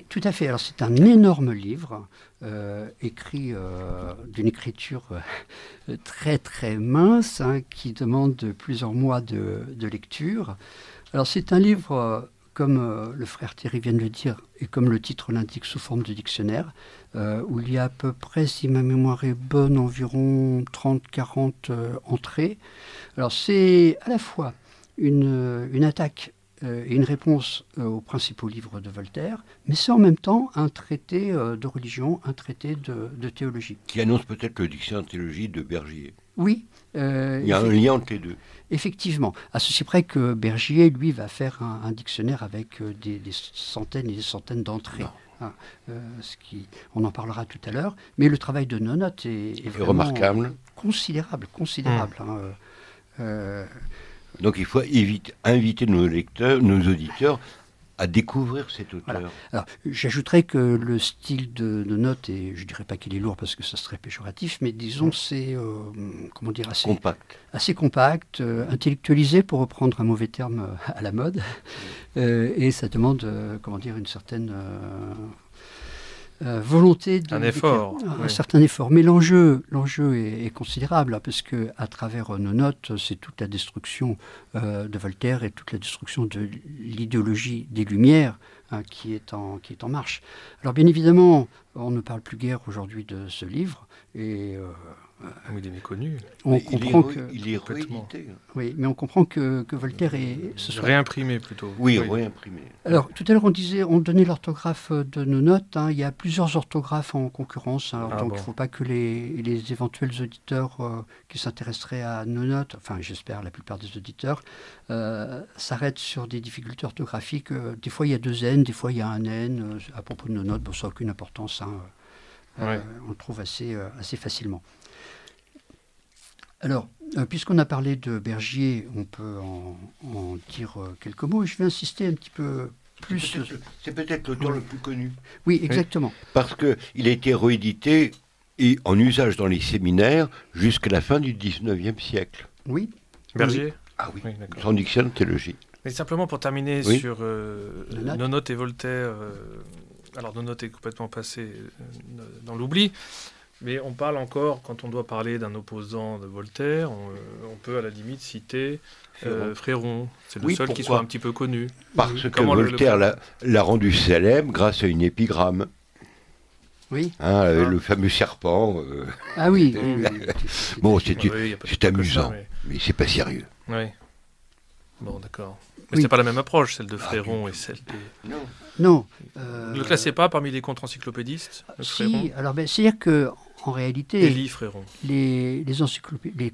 tout à fait. Alors c'est un énorme livre écrit d'une écriture très très mince, qui demande plusieurs mois de lecture. Alors c'est un livre, comme le frère Thierry vient de le dire, et comme le titre l'indique, sous forme de dictionnaire, où il y a à peu près, si ma mémoire est bonne, environ 30-40 entrées. Alors c'est à la fois une attaque et une réponse aux principaux livres de Voltaire, mais c'est en même temps un traité de religion, un traité de théologie. Qui annonce peut-être le dictionnaire de théologie de Bergier. Oui. Il y a un lien entre les deux. Effectivement. À ceci près que Bergier, lui, va faire un dictionnaire avec des centaines et des centaines d'entrées. On en parlera tout à l'heure. Mais le travail de Nonote est vraiment remarquable. Considérable. Donc il faut inviter nos lecteurs, nos auditeurs à découvrir cet auteur. Voilà. Alors, j'ajouterais que le style de Nonote, et je ne dirais pas qu'il est lourd parce que ça serait péjoratif, mais disons c'est assez compact, intellectualisé, pour reprendre un mauvais terme à la mode, et ça demande une certaine volonté un effort, un certain effort. Mais l'enjeu est considérable, parce que à travers Nonote, c'est toute la destruction de Voltaire et toute la destruction de l'idéologie des Lumières qui est en marche. Alors bien évidemment, on ne parle plus guère aujourd'hui de ce livre, et il est méconnu. Il est réédité. Oui, mais on comprend que Voltaire est réimprimé plutôt. Oui, réimprimé. Alors tout à l'heure on donnait l'orthographe de Nonote. Il y a plusieurs orthographes en concurrence. Donc il ne faut pas que les éventuels auditeurs qui s'intéresseraient à Nonote, enfin j'espère la plupart des auditeurs, s'arrêtent sur des difficultés orthographiques. Des fois il y a 2 N, des fois il y a un N. À propos de Nonote, ça n'a aucune importance. On le trouve assez facilement. Alors, puisqu'on a parlé de Bergier, on peut en dire quelques mots. Je vais insister un petit peu plus. C'est peut-être l'auteur le plus connu. Oui, exactement. Parce qu'il a été réédité et en usage dans les séminaires jusqu'à la fin du 19e siècle. Oui. Bergier ? Ah oui, son dictionnaire de théologie. Mais simplement pour terminer sur Nonote et Voltaire. Alors Nonote est complètement passé dans l'oubli. Mais on parle encore, quand on doit parler d'un opposant de Voltaire, on peut à la limite citer Fréron. C'est le seul qui soit un petit peu connu. Parce que Voltaire l'a rendu célèbre grâce à une épigramme. Oui. Le fameux serpent. Ah oui. Bon, c'est amusant, mais c'est pas sérieux. Oui. Bon, d'accord. Mais c'est pas la même approche, celle de Fréron et celle des... Non. Ne le classez pas parmi les contre-encyclopédistes, Si, alors c'est-à-dire que en réalité, Élie Fréron. Les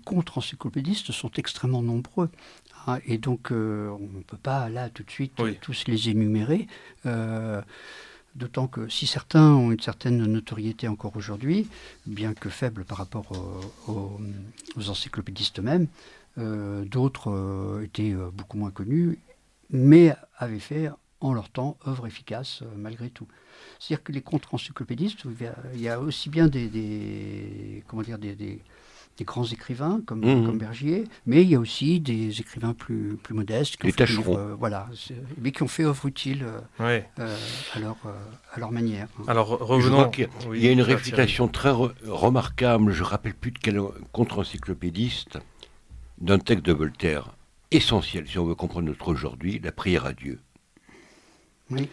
contre-encyclopédistes sont extrêmement nombreux. Et donc, on ne peut pas, là, tout de suite, tous les énumérer. D'autant que si certains ont une certaine notoriété encore aujourd'hui, bien que faible par rapport aux encyclopédistes eux-mêmes, d'autres étaient beaucoup moins connus, mais avaient fait en leur temps œuvre efficace malgré tout. C'est-à-dire que les contre-encyclopédistes, il y a aussi bien des grands écrivains comme Bergier, mais il y a aussi des écrivains plus modestes, qui mais qui ont fait œuvre utile à leur manière. Alors revenons. Il y a une réfutation très remarquable, je ne rappelle plus de quel contre-encyclopédiste, d'un texte de Voltaire essentiel, si on veut comprendre notre aujourd'hui, la prière à Dieu. Oui.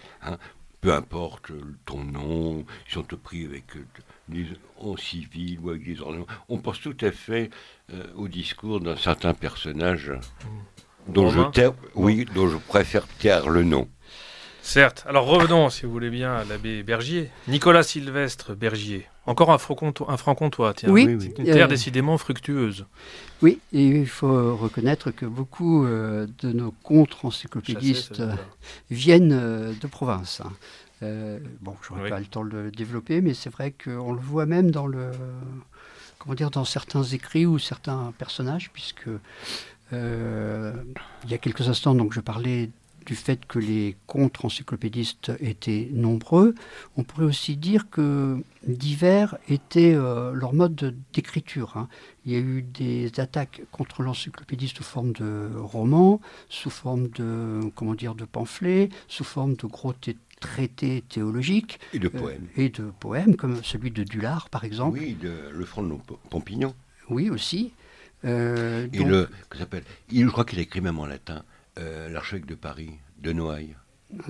Peu importe ton nom, si on te prie en civil ou avec des ornements, on pense tout à fait au discours d'un certain personnage dont romain. dont je préfère taire le nom. Certes. Alors revenons, si vous voulez bien, à l'abbé Bergier. Nicolas Sylvestre Bergier. Encore un franc-comtois, tiens. Oui, oui. Une terre décidément fructueuse. Oui, et il faut reconnaître que beaucoup de nos contre-encyclopédistes Chassé, ça, viennent de province. Hein. Je n'aurai Oui. pas le temps de le développer, mais c'est vrai qu'on le voit même dans dans certains écrits ou certains personnages, puisque il y a quelques instants, donc je parlais du fait que les contre-encyclopédistes étaient nombreux. On pourrait aussi dire que divers était leur mode d'écriture. Hein. Il y a eu des attaques contre l'encyclopédie sous forme de romans, sous forme de pamphlets, sous forme de gros traités théologiques. Et de poèmes. Et de poèmes, comme celui de Dullard, par exemple. Oui, Le Front de Pompignan. Oui, aussi. Et je crois qu'il a écrit même en latin, l'archevêque de Paris, de Noailles.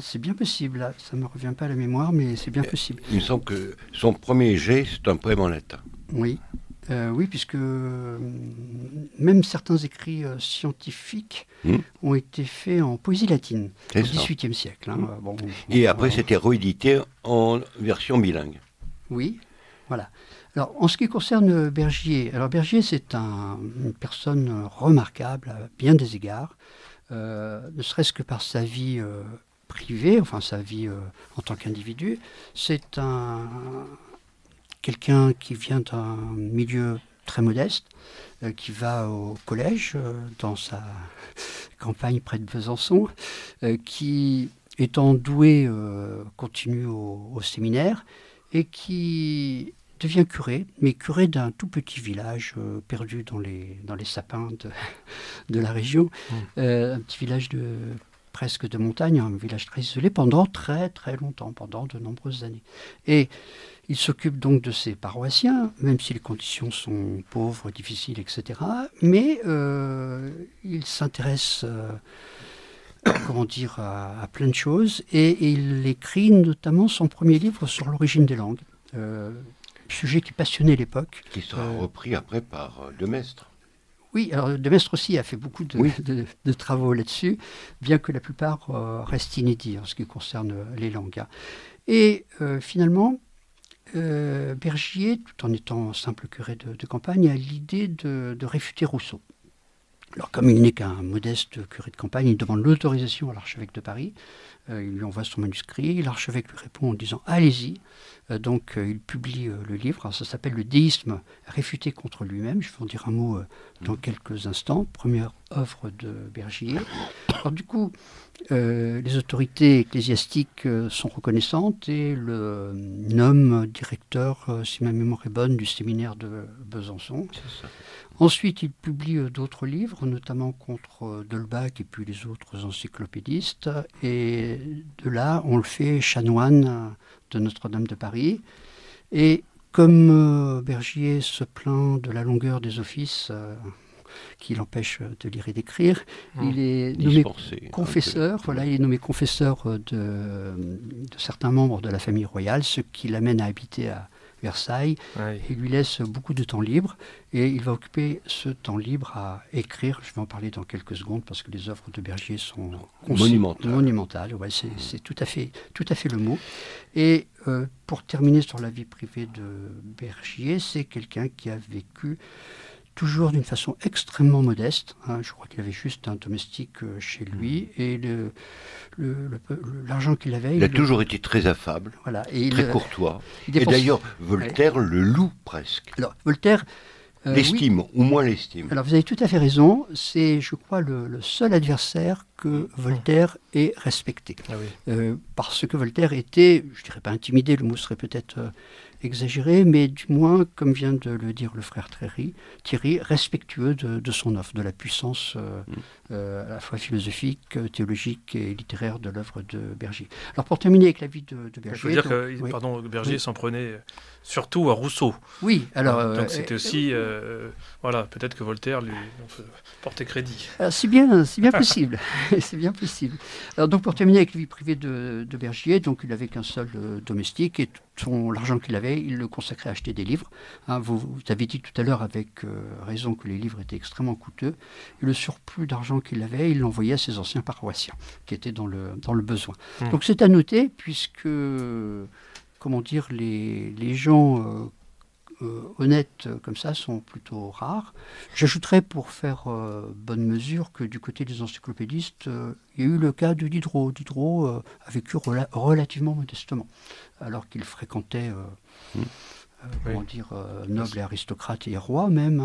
C'est bien possible, là. Ça ne me revient pas à la mémoire, mais c'est bien possible. Il me semble que son premier jet, c'est un poème en latin. Oui, puisque même certains écrits scientifiques ont été faits en poésie latine au XVIIIe siècle. Hein. Et après, c'était réédité en version bilingue. Oui, voilà. Alors, en ce qui concerne Bergier, c'est une personne remarquable à bien des égards, ne serait-ce que par sa vie privée, enfin sa vie en tant qu'individu. C'est quelqu'un qui vient d'un milieu très modeste, qui va au collège dans sa campagne près de Besançon, qui, étant doué, continue au séminaire et qui devient curé, mais curé d'un tout petit village perdu dans les sapins de la région, un petit village presque de montagne, un village très isolé pendant très très longtemps, pendant de nombreuses années. Et il s'occupe donc de ses paroissiens, même si les conditions sont pauvres, difficiles, etc. Mais il s'intéresse à plein de choses, et il écrit notamment son premier livre sur l'origine des langues. Sujet qui passionnait l'époque. Qui sera repris après par Demestre. Oui, alors Demestre aussi a fait beaucoup de travaux là-dessus, bien que la plupart restent inédits en ce qui concerne les langues. Et finalement, Bergier, tout en étant simple curé de campagne, a l'idée de réfuter Rousseau. Alors, comme il n'est qu'un modeste curé de campagne, il demande l'autorisation à l'archevêque de Paris. Il lui envoie son manuscrit. L'archevêque lui répond en disant « Allez-y ». Donc, il publie le livre. Alors, ça s'appelle « Le déisme réfuté contre lui-même ». Je vais en dire un mot dans quelques instants. Première œuvre de Bergier. Alors, du coup, les autorités ecclésiastiques sont reconnaissantes et le nomment directeur, si ma mémoire est bonne, du séminaire de Besançon. C'est ça. Ensuite, il publie d'autres livres, notamment contre Delbach et puis les autres encyclopédistes. Et de là, on le fait chanoine de Notre-Dame de Paris. Et comme Bergier se plaint de la longueur des offices qui l'empêche de lire et d'écrire, il est nommé confesseur. Voilà, il est nommé confesseur de certains membres de la famille royale, ce qui l'amène à habiter à Versailles. Ouais. Il lui laisse beaucoup de temps libre et il va occuper ce temps libre à écrire. Je vais en parler dans quelques secondes parce que les œuvres de Bergier sont monumentales. Ouais, c'est tout à fait le mot. Et pour terminer sur la vie privée de Bergier, c'est quelqu'un qui a vécu toujours d'une façon extrêmement modeste. Hein. Je crois qu'il avait juste un domestique chez lui et l'argent qu'il avait... Il a toujours été très affable, voilà, très courtois. Et d'ailleurs, Voltaire le loue presque. Alors, Voltaire... l'estime, ou moins l'estime. Alors, vous avez tout à fait raison. C'est, je crois, le seul adversaire que Voltaire ait respecté. Ah oui. Parce que Voltaire était, je ne dirais pas intimidé, le mot serait peut-être exagéré, mais du moins, comme vient de le dire le frère Thierry, respectueux de son œuvre, de la puissance à la fois philosophique, théologique et littéraire de l'œuvre de Bergier. Alors, pour terminer avec la vie de Bergier... Je veux dire que Bergier s'en prenait surtout à Rousseau. Oui, alors... donc c'était aussi... voilà, peut-être que Voltaire lui portait crédit. C'est bien possible. C'est bien possible. Alors, donc, pour terminer avec la vie privée de Bergier, donc il n'avait qu'un seul domestique et l'argent qu'il avait, il le consacrait à acheter des livres. Vous avez dit tout à l'heure avec raison que les livres étaient extrêmement coûteux. Et le surplus d'argent temps qu'il avait, il l'envoyait à ses anciens paroissiens qui étaient dans le besoin. Donc c'est à noter puisque, comment dire, les gens honnêtes comme ça sont plutôt rares. J'ajouterais pour faire bonne mesure que du côté des encyclopédistes, il y a eu le cas de Diderot. Diderot a vécu relativement modestement, alors qu'il fréquentait nobles et aristocrates et rois même.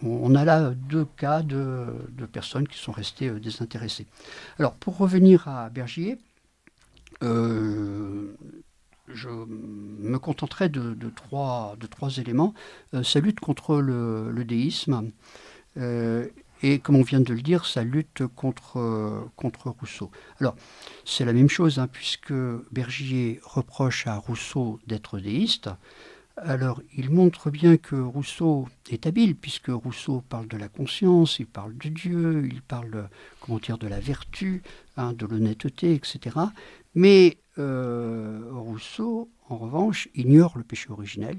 On a là deux cas de personnes qui sont restées désintéressées. Alors pour revenir à Bergier, je me contenterai de trois éléments. Sa lutte contre le déisme et, comme on vient de le dire, sa lutte contre Rousseau. Alors, c'est la même chose, puisque Bergier reproche à Rousseau d'être déiste. Alors, il montre bien que Rousseau est habile, puisque Rousseau parle de la conscience, il parle de Dieu, il parle, de la vertu, de l'honnêteté, etc. Mais Rousseau, en revanche, ignore le péché originel.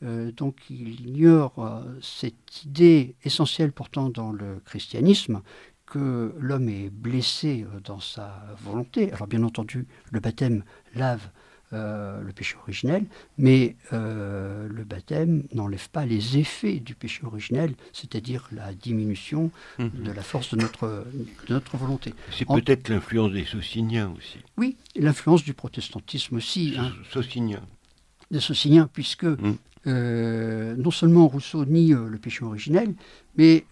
Donc il ignore cette idée essentielle pourtant dans le christianisme, que l'homme est blessé dans sa volonté. Alors bien entendu, le baptême lave le péché originel, mais le baptême n'enlève pas les effets du péché originel, c'est-à-dire la diminution de la force de notre volonté. C'est peut-être l'influence des Sociniens aussi. Oui, l'influence du protestantisme aussi. Sociniens. Des Sociniens, puisque non seulement Rousseau nie le péché originel, mais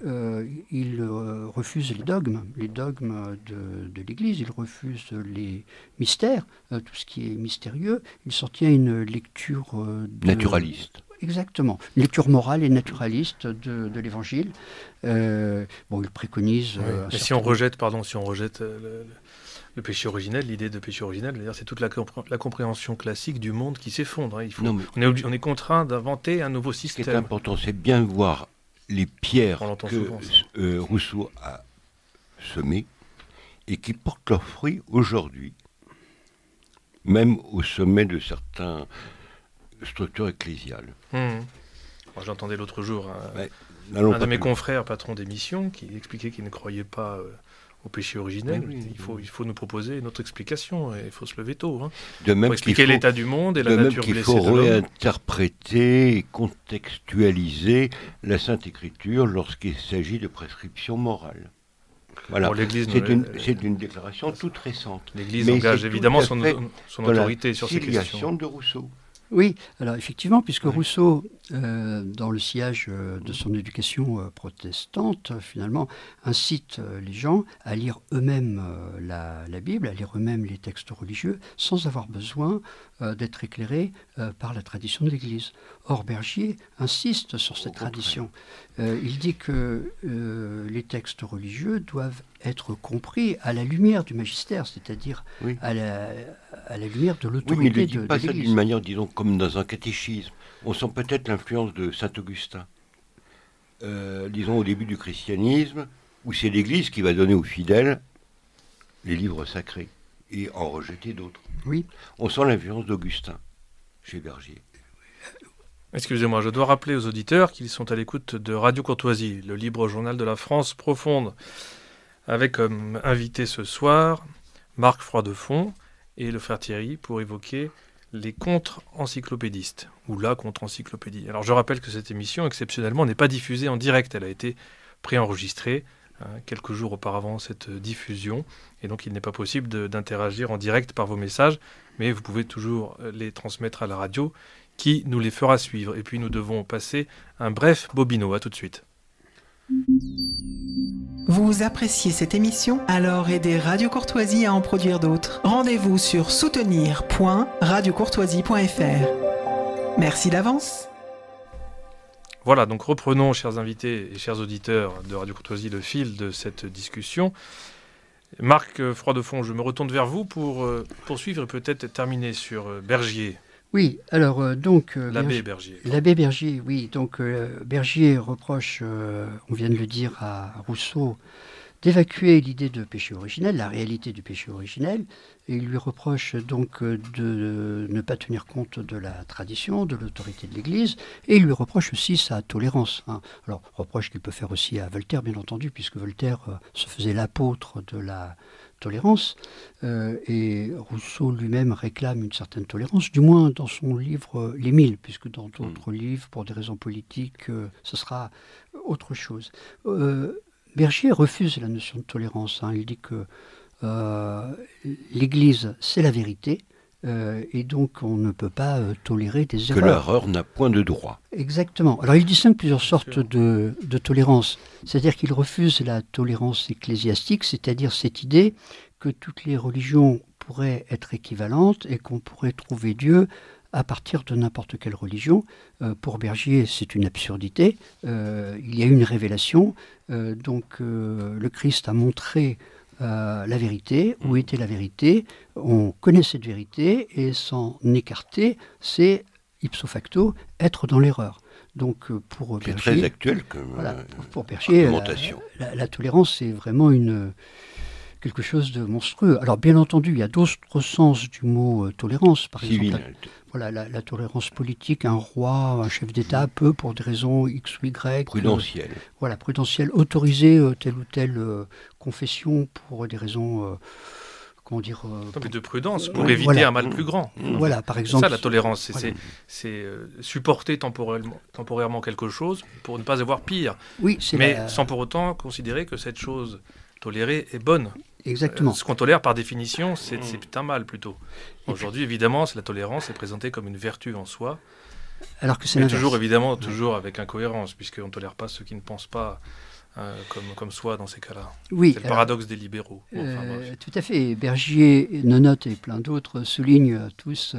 il refuse les dogmes de l'Église, il refuse les mystères, tout ce qui est mystérieux. Il s'en tient à une lecture naturaliste. Exactement, une lecture morale et naturaliste de l'Évangile. Il préconise... mais si on rejette le péché originel, l'idée de péché originel, c'est toute la compréhension classique du monde qui s'effondre. On est contraint d'inventer un nouveau système. Ce qui est important, c'est bien voir les pierres que Rousseau a semées et qui portent leurs fruits aujourd'hui, même au sommet de certaines structures ecclésiales. Moi, j'entendais l'autre jour un de mes confrères, patron d'émission, qui expliquait qu'il ne croyait pas au péché originel. Il faut nous proposer une autre explication, et il faut se lever tôt. De même pour expliquer l'état du monde et la nature blessée de l'homme. Il faut réinterpréter et contextualiser la Sainte Écriture lorsqu'il s'agit de prescriptions morales. Voilà. C'est une déclaration toute récente. L'Église engage évidemment son autorité sur ces questions. De Rousseau. Oui, alors effectivement, puisque Rousseau, dans le sillage de son éducation protestante, finalement, incite les gens à lire eux-mêmes la Bible, à lire eux-mêmes les textes religieux, sans avoir besoin d'être éclairés par la tradition de l'Église. Or, Bergier insiste sur cette tradition. Il dit que les textes religieux doivent être compris à la lumière du magistère, c'est-à-dire à la lumière de l'autorité de l'Église. Oui, mais il ne dit pas ça d'une manière, disons, comme dans un catéchisme. On sent peut-être l'influence de saint Augustin, disons au début du christianisme, où c'est l'Église qui va donner aux fidèles les livres sacrés et en rejeter d'autres. Oui. On sent l'influence d'Augustin chez Bergier. Excusez-moi, je dois rappeler aux auditeurs qu'ils sont à l'écoute de Radio Courtoisie, le libre journal de la France profonde, avec comme invité ce soir Marc Froidefond et le frère Thierry pour évoquer les contre-encyclopédistes, ou la contre-encyclopédie. Alors je rappelle que cette émission, exceptionnellement, n'est pas diffusée en direct, elle a été préenregistrée quelques jours auparavant cette diffusion, et donc il n'est pas possible d'interagir en direct par vos messages, mais vous pouvez toujours les transmettre à la radio, qui nous les fera suivre. Et puis nous devons passer un bref bobino. À tout de suite. Vous appréciez cette émission? Alors aidez Radio Courtoisie à en produire d'autres. Rendez-vous sur soutenir.radiocourtoisie.fr. Merci d'avance. Voilà, donc reprenons, chers invités et chers auditeurs de Radio Courtoisie, le fil de cette discussion. Marc Froidefond, je me retourne vers vous pour poursuivre et peut-être terminer sur Bergier. Oui, alors l'abbé Bergier. L'abbé Bergier, oui. Donc Bergier reproche, on vient de le dire, à Rousseau d'évacuer l'idée de péché originel, la réalité du péché originel, et il lui reproche donc de ne pas tenir compte de la tradition, de l'autorité de l'Église, et il lui reproche aussi sa tolérance. Alors, reproche qu'il peut faire aussi à Voltaire, bien entendu, puisque Voltaire se faisait l'apôtre de la tolérance, et Rousseau lui-même réclame une certaine tolérance, du moins dans son livre L'Émile, puisque dans d'autres livres, pour des raisons politiques, ce sera autre chose. Bergier refuse la notion de tolérance. Il dit que l'Église, c'est la vérité, et donc on ne peut pas tolérer des erreurs. Que l'erreur n'a point de droit. Exactement. Alors il distingue plusieurs sortes de tolérance. C'est-à-dire qu'il refuse la tolérance ecclésiastique, c'est-à-dire cette idée que toutes les religions pourraient être équivalentes et qu'on pourrait trouver Dieu à partir de n'importe quelle religion. Pour Bergier, c'est une absurdité. Il y a eu une révélation. Donc le Christ a montré la vérité. Où était la vérité? On connaît cette vérité et s'en écarter, c'est ipso facto être dans l'erreur. Donc pour Bergier, c'est très actuel comme pour Bergier, argumentation. La tolérance, c'est vraiment quelque chose de monstrueux. Alors bien entendu, il y a d'autres sens du mot tolérance. Par exemple, la tolérance politique, un roi, un chef d'État peut, pour des raisons X ou Y, prudentielles, autoriser telle ou telle confession pour des raisons... de prudence, pour éviter un mal plus grand. Voilà, par exemple. C'est ça la tolérance, c'est supporter temporairement quelque chose pour ne pas avoir pire. Oui, mais sans pour autant considérer que cette chose tolérée est bonne. Exactement. Ce qu'on tolère par définition, c'est un mal plutôt. Aujourd'hui, évidemment, la tolérance est présentée comme une vertu en soi. Alors que c'est mais toujours avec incohérence, puisqu'on ne tolère pas ceux qui ne pensent pas comme soi dans ces cas-là. Oui, c'est le paradoxe des libéraux. Tout à fait. Bergier, Nonotte et plein d'autres soulignent tous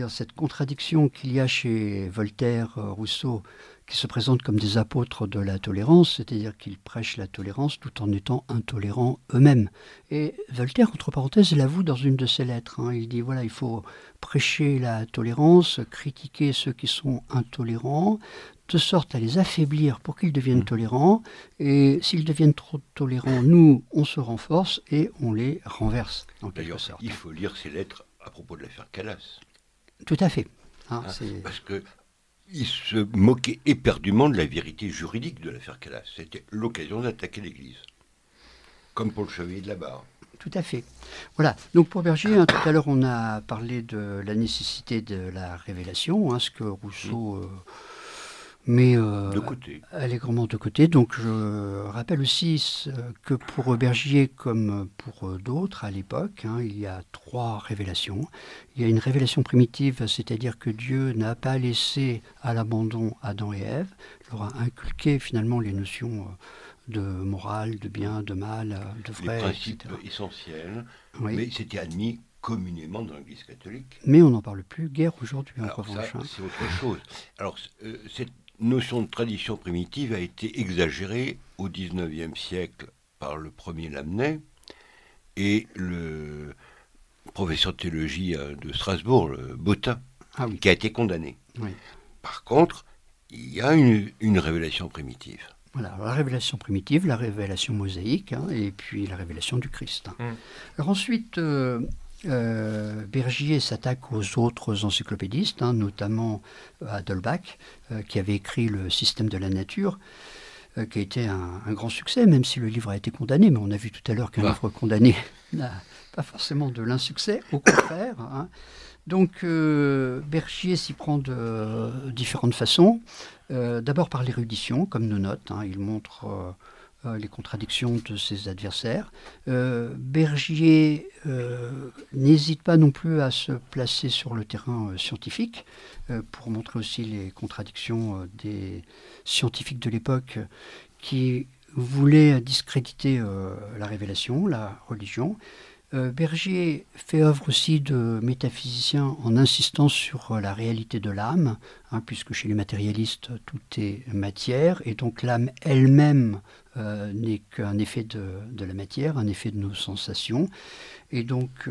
cette contradiction qu'il y a chez Voltaire, Rousseau, qui se présentent comme des apôtres de la tolérance, c'est-à-dire qu'ils prêchent la tolérance tout en étant intolérants eux-mêmes. Et Voltaire, entre parenthèses, l'avoue dans une de ses lettres. Il dit, il faut prêcher la tolérance, critiquer ceux qui sont intolérants, de sorte à les affaiblir pour qu'ils deviennent tolérants. Et s'ils deviennent trop tolérants, nous, on se renforce et on les renverse, en quelque sorte. Il faut lire ces lettres à propos de l'affaire Calas. Tout à fait. Parce qu'il se moquait éperdument de la vérité juridique de l'affaire Calas. C'était l'occasion d'attaquer l'Église. Comme pour le chevalier de la Barre. Tout à fait. Voilà. Donc pour Bergier, tout à l'heure, on a parlé de la nécessité de la révélation, ce que Rousseau met de côté. Allègrement de côté. Donc je rappelle aussi que pour Bergier, comme pour d'autres à l'époque, il y a 3 révélations. Il y a une révélation primitive, c'est-à-dire que Dieu n'a pas laissé à l'abandon Adam et Ève, leur a inculqué finalement les notions de morale, de bien, de mal, de vrai, les principes etc. essentiels, mais c'était admis communément dans l'Église catholique. Mais on n'en parle plus guère aujourd'hui, en revanche. Ça, c'est autre chose. Alors, cette notion de tradition primitive a été exagérée au XIXe siècle par le premier Lamennais et le professeur de théologie de Strasbourg, le Bottin, qui a été condamné. Oui. Par contre, il y a une révélation primitive. Voilà, alors la révélation primitive, la révélation mosaïque, et puis la révélation du Christ. Alors ensuite, Bergier s'attaque aux autres encyclopédistes, notamment à D'Holbach, qui avait écrit le Système de la nature, qui a été un grand succès, même si le livre a été condamné, mais on a vu tout à l'heure qu'un livre condamné n'a pas forcément de l'insuccès, au contraire. Donc Bergier s'y prend de différentes façons. D'abord par l'érudition, comme Nonotte, il montre les contradictions de ses adversaires. Bergier n'hésite pas non plus à se placer sur le terrain scientifique pour montrer aussi les contradictions des scientifiques de l'époque qui voulaient discréditer la révélation, la religion. Bergier fait œuvre aussi de métaphysicien en insistant sur la réalité de l'âme, puisque chez les matérialistes, tout est matière, et donc l'âme elle-même n'est qu'un effet de la matière, un effet de nos sensations. Et donc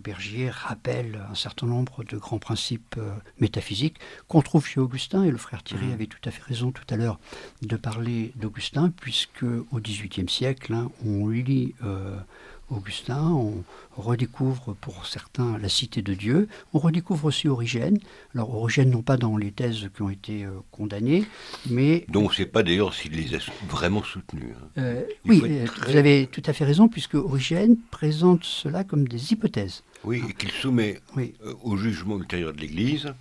Bergier rappelle un certain nombre de grands principes métaphysiques qu'on trouve chez Augustin, et le frère Thierry avait tout à fait raison tout à l'heure de parler d'Augustin, puisque au XVIIIe siècle, on lit Augustin, on redécouvre pour certains la cité de Dieu, on redécouvre aussi Origène. Alors Origène non pas dans les thèses qui ont été condamnées, mais... Donc on ne sait pas d'ailleurs s'il les a vraiment soutenus. Oui, vous avez tout à fait raison, puisque Origène présente cela comme des hypothèses. Oui, et qu'il soumet au jugement ultérieur de l'Église.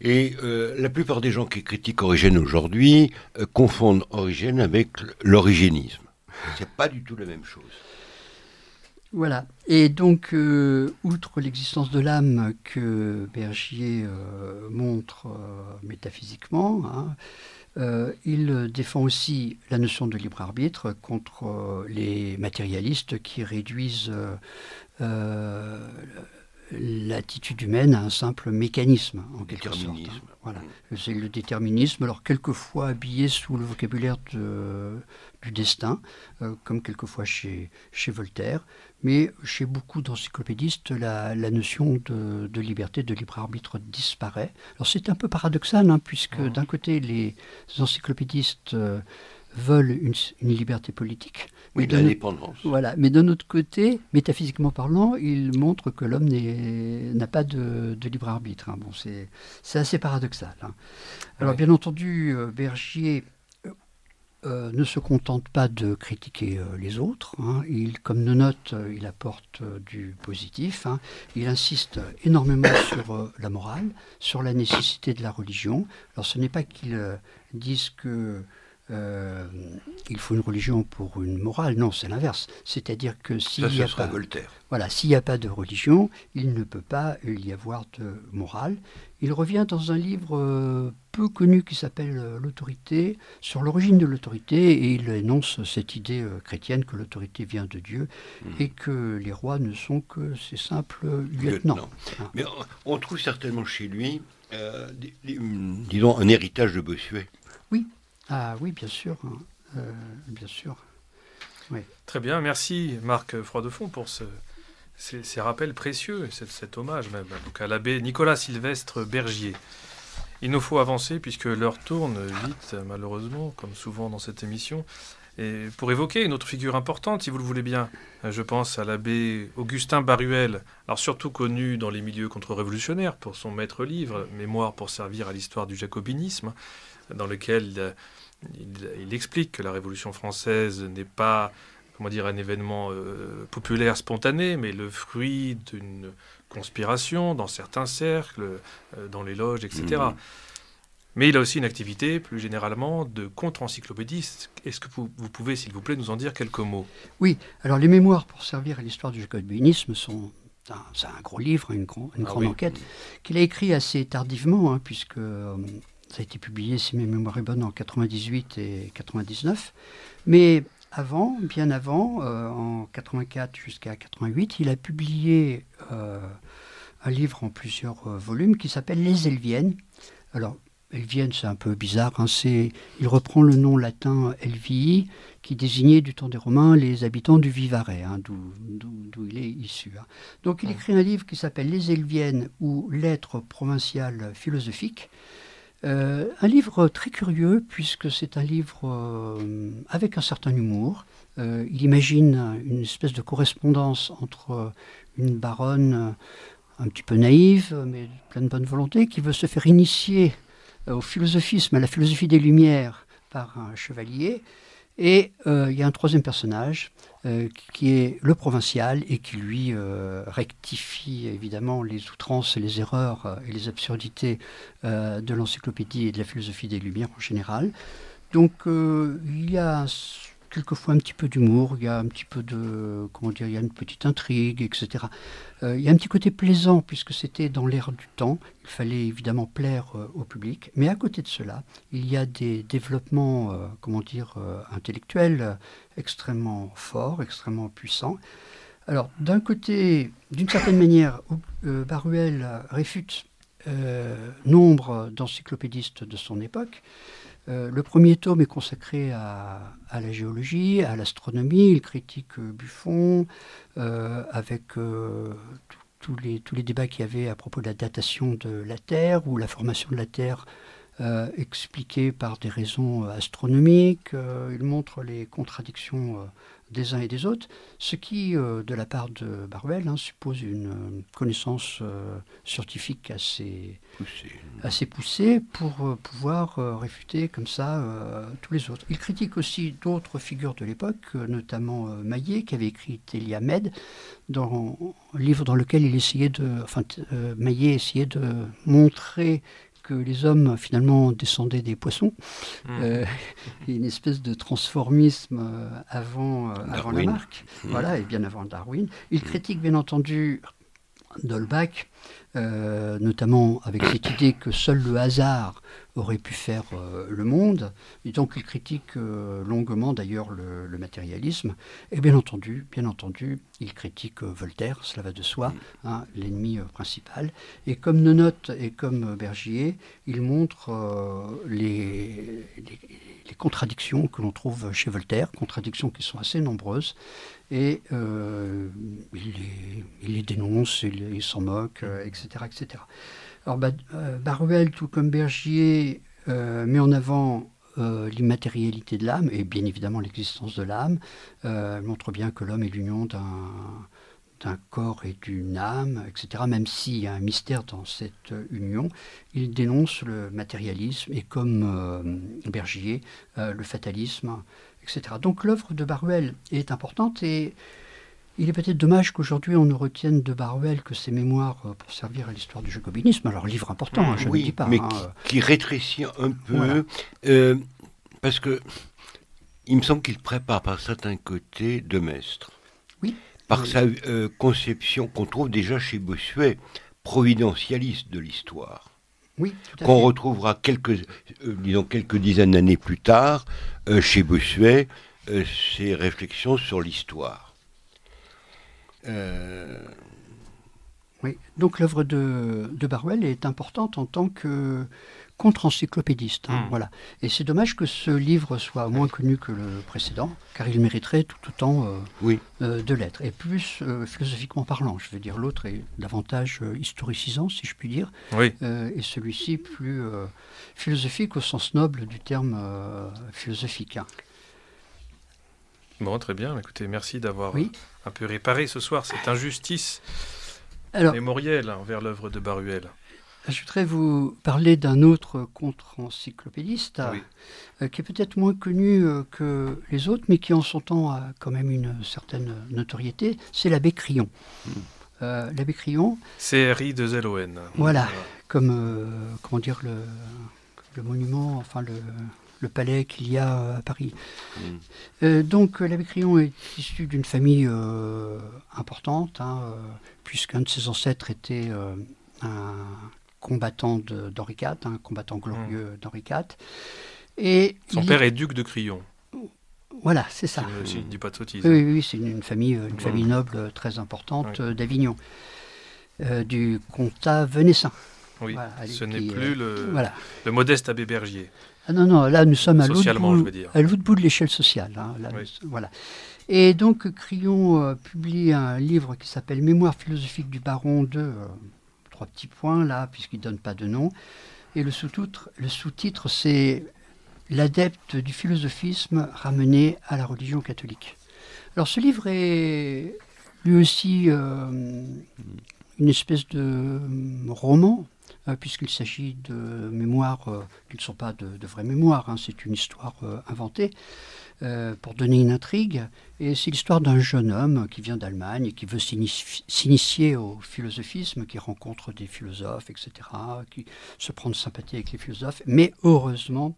Et la plupart des gens qui critiquent Origène aujourd'hui confondent Origène avec l'origénisme. C'est pas du tout la même chose. Voilà. Et donc, outre l'existence de l'âme que Bergier montre métaphysiquement, il défend aussi la notion de libre arbitre contre les matérialistes qui réduisent l'attitude humaine à un simple mécanisme, en quelque sorte. Voilà. C'est le déterminisme, alors quelquefois habillé sous le vocabulaire du destin, comme quelquefois chez Voltaire, mais chez beaucoup d'encyclopédistes, la notion de liberté, de libre arbitre disparaît. Alors c'est un peu paradoxal, puisque d'un côté, les encyclopédistes veulent une liberté politique. Oui, de l'indépendance. Voilà, mais d'un autre côté, métaphysiquement parlant, il montre que l'homme n'a pas de libre arbitre. Bon, c'est assez paradoxal. Alors, bien entendu, Bergier ne se contente pas de critiquer les autres. Comme nos notes, il apporte du positif. Il insiste énormément sur la morale, sur la nécessité de la religion. Alors, ce n'est pas qu'il dise que il faut une religion pour une morale. Non, c'est l'inverse. C'est-à-dire que s'il n'y a pas, s'il n'y a pas de religion, il ne peut pas y avoir de morale. Il revient dans un livre peu connu qui s'appelle L'autorité, sur l'origine de l'autorité, et il énonce cette idée chrétienne que l'autorité vient de Dieu et que les rois ne sont que ces simples lieutenants. Mais on trouve certainement chez lui, disons, un héritage de Bossuet. Oui. Ah oui, bien sûr. Bien sûr. Oui. Très bien, merci Marc Froidefond pour ces rappels précieux, cet hommage même donc à l'abbé Nicolas Sylvestre Bergier. Il nous faut avancer puisque l'heure tourne vite, malheureusement, comme souvent dans cette émission. Et pour évoquer une autre figure importante, si vous le voulez bien, je pense à l'abbé Augustin Baruel, alors surtout connu dans les milieux contre-révolutionnaires pour son maître livre, Mémoire pour servir à l'histoire du jacobinisme, dans lequel il explique que la Révolution française n'est pas, un événement populaire spontané, mais le fruit d'une conspiration dans certains cercles, dans les loges, etc. Mais il a aussi une activité, plus généralement, de contre-encyclopédiste. Est-ce que vous pouvez, s'il vous plaît, nous en dire quelques mots ? Oui, alors les mémoires pour servir à l'histoire du jacobinisme c'est un gros livre, une grande enquête, qu'il a écrit assez tardivement, puisque ça a été publié, si mes mémoires est bonne, en 98 et 99. Mais bien avant, en 84 jusqu'à 88, il a publié un livre en plusieurs volumes qui s'appelle Les Helviennes. Alors, Helvienne, c'est un peu bizarre. Il reprend le nom latin Helvii, qui désignait du temps des Romains les habitants du Vivarais, d'où il est issu. Donc, il écrit un livre qui s'appelle Les Helviennes ou Lettres provinciales philosophiques. Un livre très curieux, puisque c'est un livre avec un certain humour. Il imagine une espèce de correspondance entre une baronne un petit peu naïve, mais pleine de bonne volonté, qui veut se faire initier au philosophisme, à la philosophie des Lumières, par un chevalier. Et il y a un troisième personnage qui est le provincial et qui lui rectifie évidemment les outrances et les erreurs et les absurdités de l'encyclopédie et de la philosophie des Lumières en général. Donc il y a quelquefois un petit peu d'humour, il y a un petit peu il y a une petite intrigue, etc. Il y a un petit côté plaisant puisque c'était dans l'air du temps. Il fallait évidemment plaire au public. Mais à côté de cela, il y a des développements, intellectuels extrêmement forts, extrêmement puissants. Alors, d'un côté, d'une certaine manière, Baruel réfute nombre d'encyclopédistes de son époque. Le premier tome est consacré à la géologie, à l'astronomie. Il critique Buffon, avec tous les débats qu'il y avait à propos de la datation de la Terre ou la formation de la Terre expliquée par des raisons astronomiques. Il montre les contradictions des uns et des autres, ce qui, de la part de Baruel, suppose une connaissance scientifique assez poussée pour pouvoir réfuter comme ça tous les autres. Il critique aussi d'autres figures de l'époque, notamment Maillet, qui avait écrit Téliamède, dans un livre dans lequel Maillet essayait de montrer que les hommes finalement descendaient des poissons, une espèce de transformisme avant Lamarck, voilà, et bien avant Darwin. Il critique bien entendu d'Holbach, notamment avec cette idée que seul le hasard aurait pu faire le monde, et donc il critique longuement d'ailleurs le matérialisme, et bien entendu, il critique Voltaire, cela va de soi, l'ennemi principal, et comme Nonotte et comme Bergier, il montre les contradictions que l'on trouve chez Voltaire, contradictions qui sont assez nombreuses, et il les dénonce, il s'en moque, etc., etc. Alors Baruel, tout comme Bergier, met en avant l'immatérialité de l'âme et bien évidemment l'existence de l'âme, montre bien que l'homme est l'union d'un corps et d'une âme, etc. Même s'il y a un mystère dans cette union, il dénonce le matérialisme et comme Bergier, le fatalisme, etc. Donc l'œuvre de Baruel est importante et il est peut-être dommage qu'aujourd'hui on ne retienne de Baruel que ses mémoires pour servir à l'histoire du jacobinisme. Alors livre important, je ne dis pas. Mais qui rétrécit un peu, voilà. Parce que il me semble qu'il prépare par certains côtés de Maistre. Oui. Par sa conception qu'on trouve déjà chez Bossuet, providentialiste de l'histoire. Oui, qu'on retrouvera quelques dizaines d'années plus tard chez Bossuet, ses réflexions sur l'histoire. Oui, donc l'œuvre de Baruel est importante en tant que contre-encyclopédiste. Voilà. Et c'est dommage que ce livre soit moins connu que le précédent, car il mériterait tout autant de l'être. Et plus philosophiquement parlant, je veux dire, l'autre est davantage historicisant, si je puis dire, et celui-ci plus philosophique au sens noble du terme philosophique. Bon, très bien. Écoutez, merci d'avoir un peu réparé ce soir cette injustice mémorielle envers l'œuvre de Baruel. Je voudrais vous parler d'un autre contre-encyclopédiste qui est peut-être moins connu que les autres, mais qui en son temps a quand même une certaine notoriété. C'est l'abbé Crillon. L'abbé Crillon... CRI2LON. Voilà, comme, comment dire, le monument, enfin le palais qu'il y a à Paris. Donc l'abbé Crillon est issu d'une famille importante, puisqu'un de ses ancêtres était un combattant d'Henri IV, un combattant glorieux d'Henri IV. Et son père est duc de Crillon. Voilà, c'est ça. Si je ne dis pas de sottises. Oui, c'est une famille noble très importante d'Avignon, du comtat venessin. Oui, voilà, ce n'est plus le modeste abbé Bergier. Ah non, là nous sommes à l'autre bout de l'échelle sociale. Voilà. Et donc Crillon publie un livre qui s'appelle Mémoire philosophique du baron de... 3 petits points là, puisqu'il ne donne pas de nom. Et le sous-titre, c'est L'adepte du philosophisme ramené à la religion catholique. Alors ce livre est lui aussi une espèce de roman, puisqu'il s'agit de mémoires qui ne sont pas de vraies mémoires, c'est une histoire inventée pour donner une intrigue. Et c'est l'histoire d'un jeune homme qui vient d'Allemagne et qui veut s'initier au philosophisme, qui rencontre des philosophes, etc., qui se prend de sympathie avec les philosophes. Mais heureusement,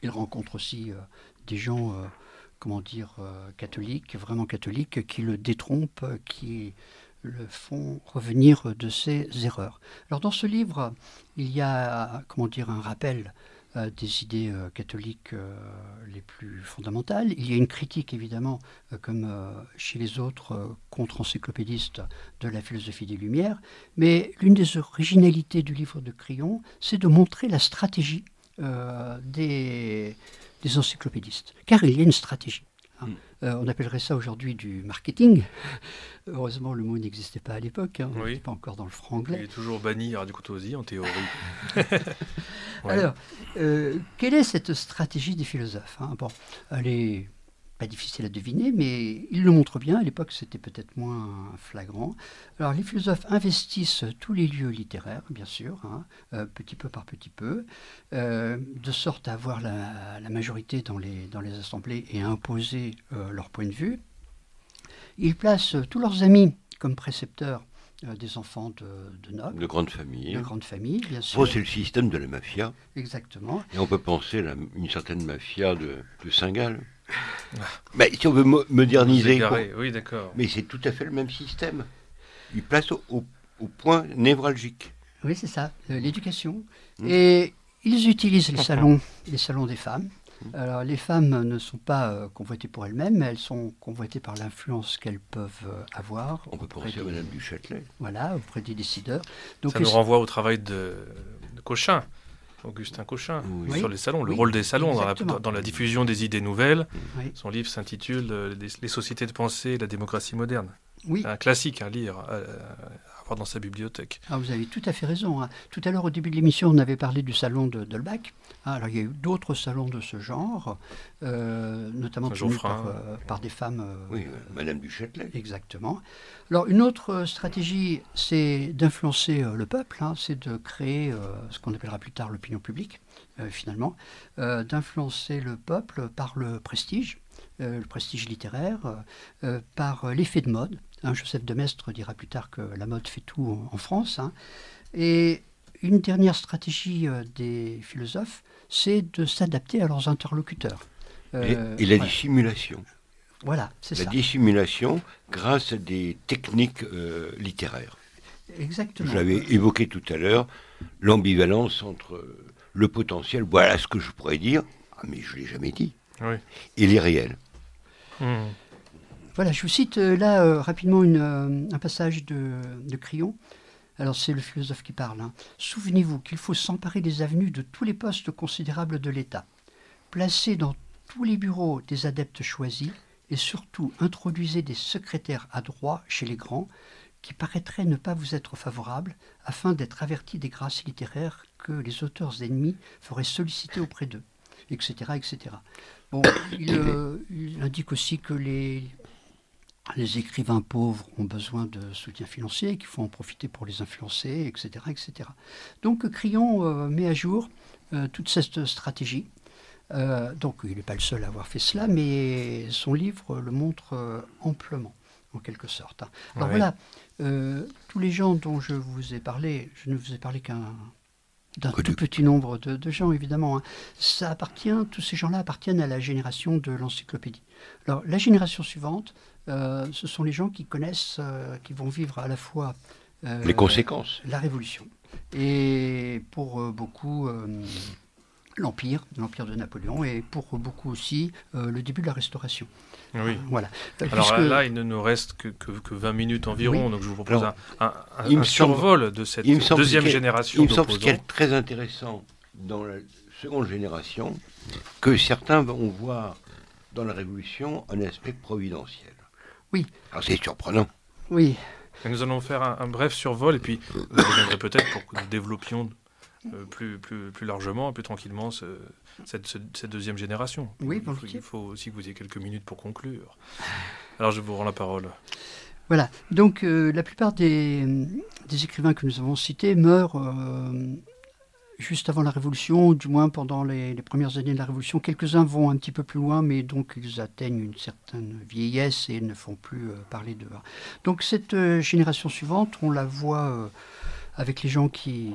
il rencontre aussi des gens, catholiques, vraiment catholiques, qui le détrompent, qui le font revenir de ses erreurs. Alors dans ce livre, il y a un rappel des idées catholiques les plus fondamentales. Il y a une critique, évidemment, comme chez les autres contre-encyclopédistes, de la philosophie des Lumières. Mais l'une des originalités du livre de Crillon, c'est de montrer la stratégie des encyclopédistes. Car il y a une stratégie. On appellerait ça aujourd'hui du marketing. Heureusement, le mot n'existait pas à l'époque. On n'était pas encore dans le franc-anglais. Il est toujours banni à Radio Courtoisie, en théorie. Alors, quelle est cette stratégie des philosophes? Bon, elle est pas difficile à deviner, mais il le montre bien. À l'époque, c'était peut-être moins flagrant. Alors, les philosophes investissent tous les lieux littéraires, bien sûr, petit peu par petit peu, de sorte à avoir la majorité dans les assemblées et à imposer leur point de vue. Ils placent tous leurs amis comme précepteurs des enfants de nobles. De grandes familles. De grandes familles, bien sûr. C'est le système de la mafia. Exactement. Et on peut penser à une certaine mafia de Saint-Gall. Mais si on veut moderniser... Oui, d'accord. Mais c'est tout à fait le même système. Il place au point névralgique. Oui, c'est ça, l'éducation. Et ils utilisent les salons des femmes. Alors, les femmes ne sont pas convoitées pour elles-mêmes, mais elles sont convoitées par l'influence qu'elles peuvent avoir. On peut penser à Madame du Châtelet. Voilà, auprès des décideurs. Donc, ça nous renvoie au travail de Cochin, Augustin Cochin, sur les salons, le rôle des salons dans la diffusion des idées nouvelles. Oui. Son livre s'intitule Les sociétés de pensée et la démocratie moderne. Oui. Un classique à lire, à avoir dans sa bibliothèque. Ah, vous avez tout à fait raison. Tout à l'heure, au début de l'émission, on avait parlé du salon de D'Holbach. Alors, il y a eu d'autres salons de ce genre, notamment tenus par des femmes. Oui, Madame du Châtelet. Exactement. Alors, une autre stratégie, c'est d'influencer le peuple, c'est de créer ce qu'on appellera plus tard l'opinion publique, finalement, d'influencer le peuple par le prestige littéraire, par l'effet de mode. Joseph de Maistre dira plus tard que la mode fait tout en France. Et une dernière stratégie des philosophes, c'est de s'adapter à leurs interlocuteurs. Et la dissimulation. Voilà, c'est ça. La dissimulation grâce à des techniques littéraires. Exactement. Je l'avais évoqué tout à l'heure, l'ambivalence entre le potentiel, voilà ce que je pourrais dire, mais je ne l'ai jamais dit, et l'irréel. Voilà, je vous cite là rapidement un passage de Crillon. Alors c'est le philosophe qui parle. Souvenez-vous qu'il faut s'emparer des avenues de tous les postes considérables de l'État, placer dans tous les bureaux des adeptes choisis et surtout introduisez des secrétaires adroits chez les grands qui paraîtraient ne pas vous être favorables afin d'être avertis des grâces littéraires que les auteurs ennemis feraient solliciter auprès d'eux, etc. etc. Bon, il indique aussi que les écrivains pauvres ont besoin de soutien financier, qu'il faut en profiter pour les influencer, etc. etc. Donc Crillon met à jour toute cette stratégie. Donc il n'est pas le seul à avoir fait cela, mais son livre le montre amplement, en quelque sorte. Alors voilà, tous les gens dont je vous ai parlé, je ne vous ai parlé d'un tout petit nombre de gens, évidemment. Tous ces gens-là appartiennent à la génération de l'encyclopédie. Alors la génération suivante, ce sont les gens qui connaissent, qui vont vivre à la fois les conséquences, la Révolution, et pour beaucoup l'Empire de Napoléon, et pour beaucoup aussi le début de la Restauration. Oui. Voilà. Alors là, il ne nous reste que 20 minutes environ, donc je vous propose un survol de cette deuxième génération d'opposants. Il me semble ce qui est très intéressant dans la seconde génération, que certains vont voir dans la Révolution un aspect providentiel. Oui. Alors c'est surprenant. Oui. Et nous allons faire un bref survol, et puis vous reviendrez peut-être pour que nous développions plus largement, plus tranquillement cette deuxième génération. Oui, il faut aussi que vous ayez quelques minutes pour conclure. Alors je vous rends la parole. Voilà, donc la plupart des écrivains que nous avons cités meurent juste avant la Révolution, ou du moins pendant les premières années de la Révolution. Quelques-uns vont un petit peu plus loin, mais donc ils atteignent une certaine vieillesse et ne font plus parler d'eux. Donc cette génération suivante, on la voit avec les gens qui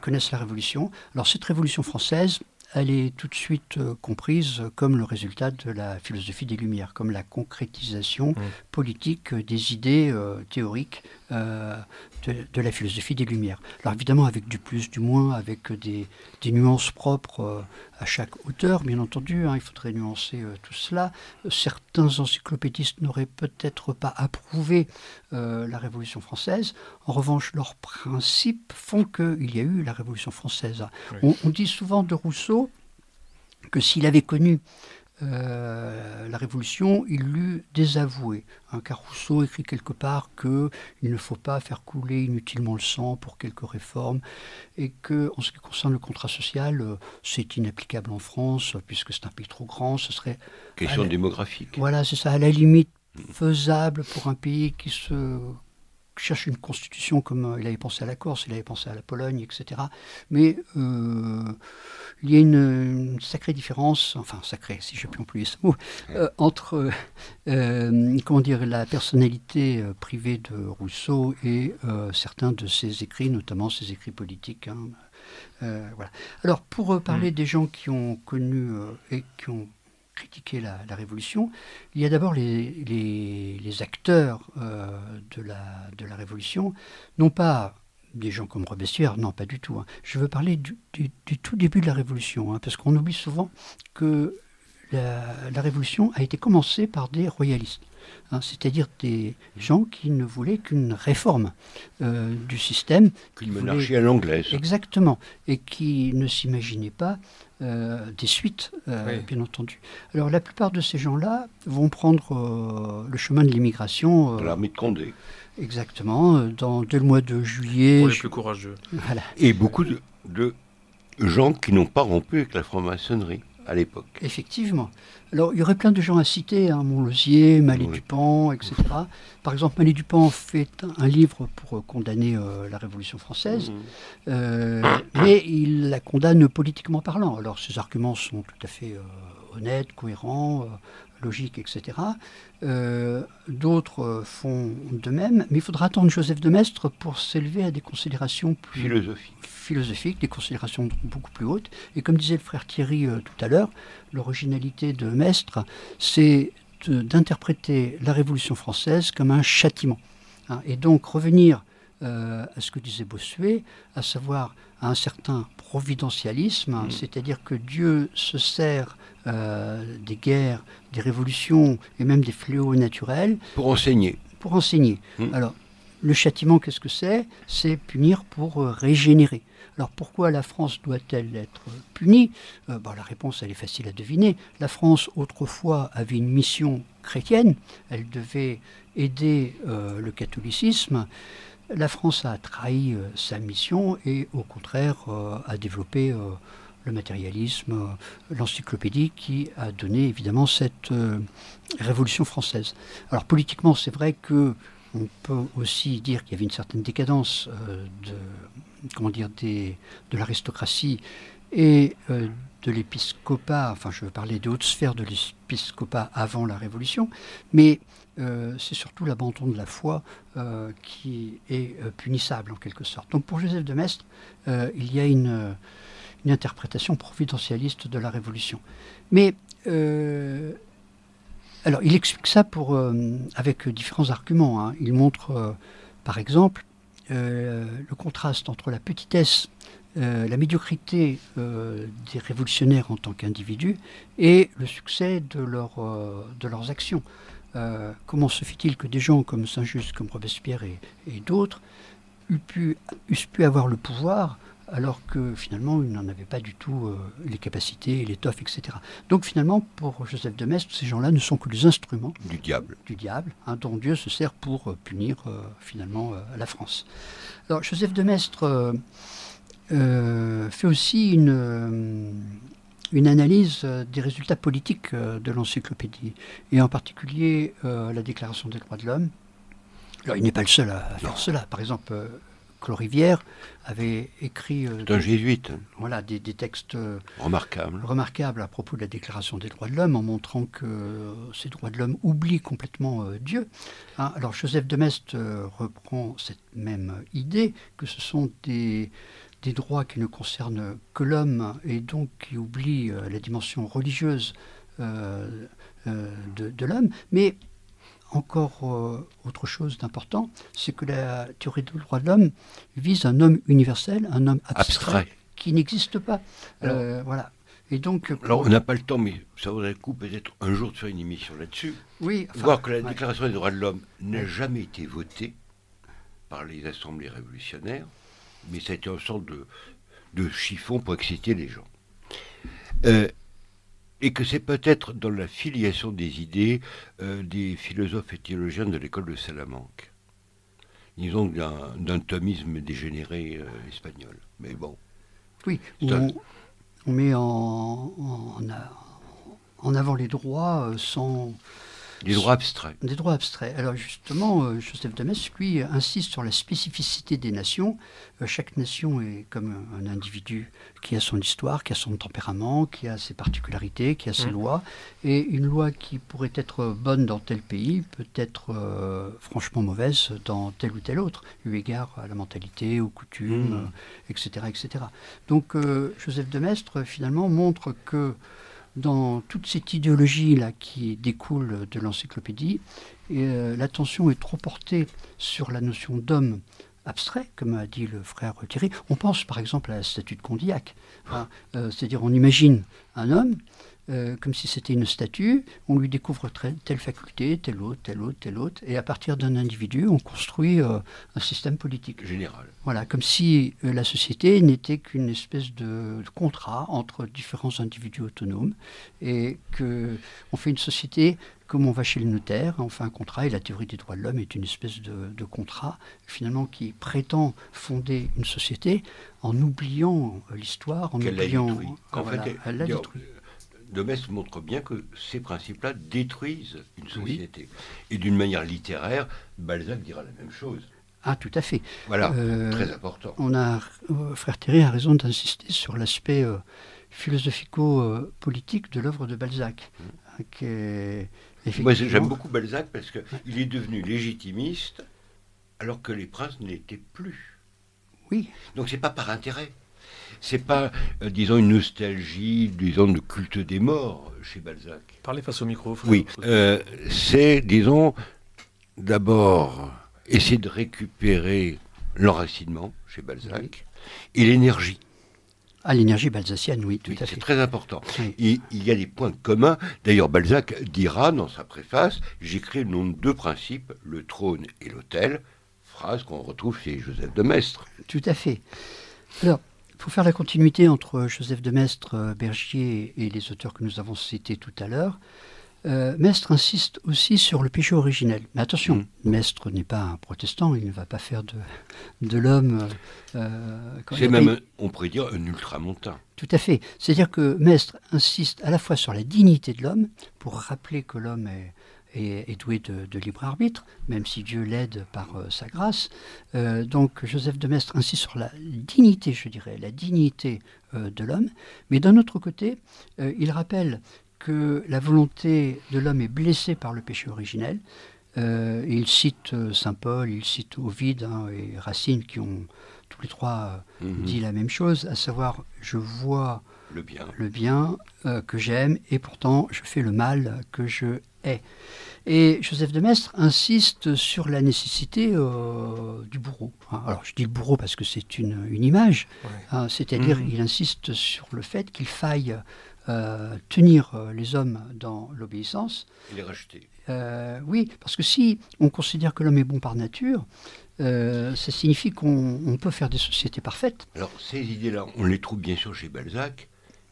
connaissent la Révolution. Alors cette Révolution française, elle est tout de suite comprise comme le résultat de la philosophie des Lumières, comme la concrétisation politique des idées théoriques de la philosophie des Lumières. Alors évidemment avec du plus, du moins, avec des nuances propres à chaque auteur, bien entendu, il faudrait nuancer tout cela. Certains encyclopédistes n'auraient peut-être pas approuvé la Révolution française. En revanche, leurs principes font qu'il y a eu la Révolution française. Oui. On dit souvent de Rousseau que s'il avait connu la Révolution, il l'eût désavouée. Car Rousseau écrit quelque part qu'il ne faut pas faire couler inutilement le sang pour quelques réformes, et que, en ce qui concerne le contrat social, c'est inapplicable en France, puisque c'est un pays trop grand, ce serait... Question démographique. Voilà, c'est ça, à la limite faisable pour un pays qui cherche une constitution comme il avait pensé à la Corse, il avait pensé à la Pologne, etc. Mais il y a une sacrée différence, enfin sacrée, si je puis employer ce mot, entre la personnalité privée de Rousseau et certains de ses écrits, notamment ses écrits politiques. Voilà. Alors, pour parler des gens qui ont connu et qui ont critiquer la Révolution, il y a d'abord les acteurs de la Révolution, non pas des gens comme Robespierre, non, pas du tout. Je veux parler du tout début de la Révolution, parce qu'on oublie souvent que la Révolution a été commencée par des royalistes, c'est-à-dire des gens qui ne voulaient qu'une réforme du système. Qu'une monarchie à l'anglaise. Exactement, et qui ne s'imaginaient pas des suites, bien entendu. Alors la plupart de ces gens-là vont prendre le chemin de l'immigration. De l'armée de Condé. Exactement, dès le mois de juillet. Pour les plus courageux. Voilà. Et beaucoup de gens qui n'ont pas rompu avec la franc-maçonnerie à l'époque. Effectivement. Alors, il y aurait plein de gens à citer, Montlosier, Mallet-Dupan, etc. Par exemple, Mallet-Dupan fait un livre pour condamner la Révolution française, mais il la condamne politiquement parlant. Alors, ses arguments sont tout à fait honnêtes, cohérents, logiques, etc. D'autres font de même, mais il faudra attendre Joseph de Maistre pour s'élever à des considérations plus philosophiques, des considérations beaucoup plus hautes. Et comme disait le frère Thierry tout à l'heure, l'originalité de Maistre, c'est d'interpréter la Révolution française comme un châtiment. Et donc revenir à ce que disait Bossuet, à savoir à un certain providentialisme, c'est-à-dire que Dieu se sert des guerres, des révolutions et même des fléaux naturels. Pour enseigner. Pour enseigner. Alors, le châtiment, qu'est-ce que c'est ? C'est punir pour régénérer. Alors pourquoi la France doit-elle être punie ? La réponse, elle est facile à deviner. La France, autrefois, avait une mission chrétienne. Elle devait aider le catholicisme. La France a trahi sa mission et, au contraire, a développé le matérialisme, l'encyclopédie qui a donné, évidemment, cette révolution française. Alors politiquement, c'est vrai que on peut aussi dire qu'il y avait une certaine décadence de l'aristocratie et de l'épiscopat, enfin je veux parler des hautes sphères de l'épiscopat avant la Révolution, mais c'est surtout l'abandon de la foi qui est punissable en quelque sorte. Donc pour Joseph de Maistre, il y a une interprétation providentialiste de la Révolution. Mais alors, il explique ça avec différents arguments. Il montre, par exemple, le contraste entre la petitesse, la médiocrité des révolutionnaires en tant qu'individus et le succès de leurs actions. Comment se fait-il que des gens comme Saint-Just, comme Robespierre et d'autres eussent pu avoir le pouvoir alors que finalement, il n'en avait pas du tout les capacités, l'étoffe, etc. Donc finalement, pour Joseph de Maistre, ces gens-là ne sont que les instruments du diable, dont Dieu se sert pour punir finalement la France. Alors Joseph de Maistre fait aussi une analyse des résultats politiques de l'encyclopédie, et en particulier la Déclaration des droits de l'homme. Alors il n'est pas le seul à faire cela. Par exemple, Claude Rivière avait écrit un jésuite. Voilà, des textes remarquables à propos de la Déclaration des droits de l'homme, en montrant que ces droits de l'homme oublient complètement Dieu. Alors Joseph de Maistre reprend cette même idée, que ce sont des des droits qui ne concernent que l'homme et donc qui oublient la dimension religieuse de l'homme. Mais encore autre chose d'important, c'est que la théorie des droits de l'homme vise un homme universel, un homme abstrait. Qui n'existe pas. Voilà. Et donc, alors, on n'a pas le temps, mais ça vaudrait le coup peut-être un jour de faire une émission là-dessus. Oui, voir que la Déclaration des droits de l'homme n'a jamais été votée par les assemblées révolutionnaires, mais ça a été une sorte de chiffon pour exciter les gens. Et que c'est peut-être dans la filiation des idées des philosophes et théologiens de l'école de Salamanque. Disons d'un thomisme dégénéré espagnol. Mais bon. Oui, on met en avant les droits sans... Des droits abstraits. Des droits abstraits. Alors justement, Joseph de Maistre, lui, insiste sur la spécificité des nations. Chaque nation est comme un individu qui a son histoire, qui a son tempérament, qui a ses particularités, qui a ses lois. Et une loi qui pourrait être bonne dans tel pays peut être franchement mauvaise dans tel ou tel autre, eu égard à la mentalité, aux coutumes, etc., etc. Donc Joseph de Maistre, finalement, montre que dans toute cette idéologie-là qui découle de l'encyclopédie, l'attention est trop portée sur la notion d'homme abstrait, comme a dit le frère Thierry. On pense par exemple à la statue de Condillac. C'est-à-dire on imagine un homme comme si c'était une statue, on lui découvre telle faculté, telle autre, telle autre, telle autre, et à partir d'un individu, on construit un système politique. Général. Voilà, comme si la société n'était qu'une espèce de contrat entre différents individus autonomes, et qu'on fait une société comme on va chez le notaire, on fait un contrat, et la théorie des droits de l'homme est une espèce de contrat, finalement, qui prétend fonder une société en oubliant l'histoire, en oubliant... Elle l'a détruit. De Maistre montre bien que ces principes-là détruisent une société. Oui. Et d'une manière littéraire, Balzac dira la même chose. Ah, tout à fait. Voilà, très important. Frère Thierry a raison d'insister sur l'aspect philosophico-politique de l'œuvre de Balzac. Qui est effectivement... Moi, j'aime beaucoup Balzac parce qu'il est devenu légitimiste alors que les princes n'étaient plus. Oui. Donc, c'est pas par intérêt. C'est pas, disons, une nostalgie, disons, de culte des morts chez Balzac. Parlez face au micro. Oui, c'est, disons, d'abord essayer de récupérer l'enracinement chez Balzac et l'énergie. Ah, l'énergie balzacienne, oui, tout à fait. C'est très important. Oui. Et il y a des points communs. D'ailleurs, Balzac dira dans sa préface, j'écris le nom de deux principes, le trône et l'autel, phrase qu'on retrouve chez Joseph de Maistre. Tout à fait. Alors, pour faire la continuité entre Joseph de Maistre, Bergier et les auteurs que nous avons cités tout à l'heure, Maistre insiste aussi sur le péché originel. Mais attention, Maistre n'est pas un protestant, il ne va pas faire de l'homme... c'est même, on pourrait dire, un ultramontain. Tout à fait. C'est-à-dire que Maistre insiste à la fois sur la dignité de l'homme, pour rappeler que l'homme est doué de libre arbitre, même si Dieu l'aide par sa grâce. Donc Joseph de Maistre insiste sur la dignité, je dirais, la dignité de l'homme. Mais d'un autre côté, il rappelle que la volonté de l'homme est blessée par le péché originel. Il cite saint Paul, il cite Ovide et Racine qui ont tous les trois dit la même chose, à savoir je vois le bien que j'aime et pourtant je fais le mal que je hais. Et Joseph de Maistre insiste sur la nécessité du bourreau. Alors je dis le bourreau parce que c'est une image, c'est-à-dire il insiste sur le fait qu'il faille tenir les hommes dans l'obéissance. Et les racheter. Oui, parce que si on considère que l'homme est bon par nature, ça signifie qu'on peut faire des sociétés parfaites. Alors ces idées-là, on les trouve bien sûr chez Balzac,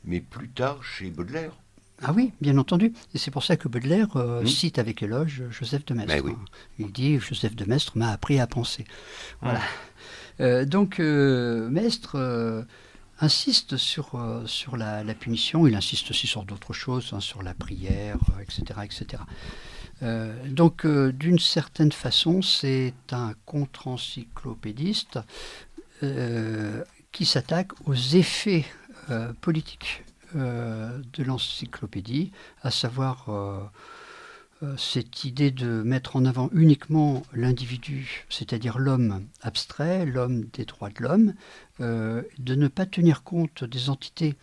mais plus tard chez Baudelaire. Ah oui, bien entendu. Et c'est pour ça que Baudelaire cite avec éloge Joseph de Maistre. Oui. Il dit « Joseph de Maistre m'a appris à penser ». Voilà. Donc Maistre... insiste sur la punition, il insiste aussi sur d'autres choses, sur la prière, etc. etc. Donc, d'une certaine façon, c'est un contre-encyclopédiste qui s'attaque aux effets politiques de l'encyclopédie, à savoir cette idée de mettre en avant uniquement l'individu, c'est-à-dire l'homme abstrait, l'homme des droits de l'homme, de ne pas tenir compte des entités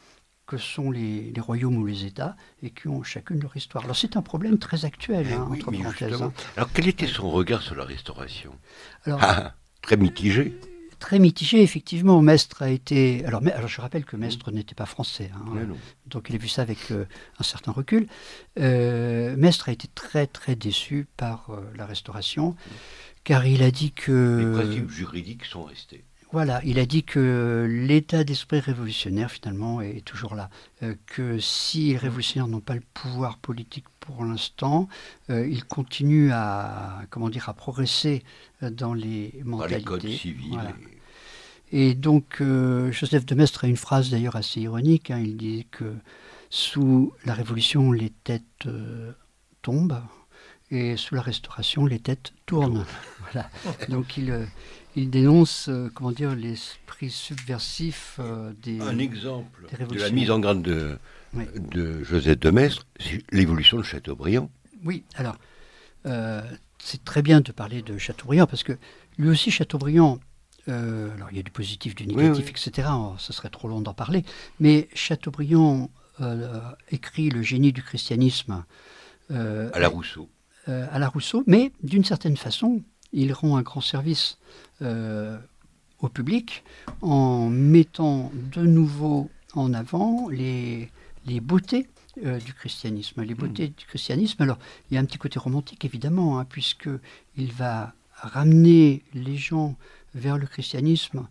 que sont les royaumes ou les États et qui ont chacune leur histoire. Alors c'est un problème très actuel, Oui, entre mais parenthèses. justement. Alors quel était son regard sur la Restauration? Alors, Très mitigé. très mitigé, effectivement. Maistre a été... Alors je rappelle que Maistre n'était pas français, Non. donc il a vu ça avec un certain recul. Maistre a été très très déçu par la Restauration, car il a dit que... Les principes juridiques sont restés. Voilà, il a dit que l'état d'esprit révolutionnaire, finalement, est toujours là. Que si les révolutionnaires n'ont pas le pouvoir politique pour l'instant, ils continuent à progresser dans les mentalités. Dans les codes civils. Voilà. Et donc, Joseph de Maistre a une phrase d'ailleurs assez ironique. Il dit que sous la Révolution, les têtes tombent, et sous la Restauration, les têtes tournent. Voilà. Donc, il dénonce l'esprit subversif des Un exemple des de la mise en garde de Joseph de Maistre, c'est l'évolution de Chateaubriand. Oui, alors, c'est très bien de parler de Chateaubriand, parce que lui aussi, Chateaubriand, alors il y a du positif, du négatif, etc., ce serait trop long d'en parler, mais Chateaubriand écrit Le génie du christianisme À la Rousseau. Mais d'une certaine façon, il rend un grand service au public en mettant de nouveau en avant les beautés du christianisme. Les beautés du christianisme, alors il y a un petit côté romantique évidemment, puisqu'il va ramener les gens vers le christianisme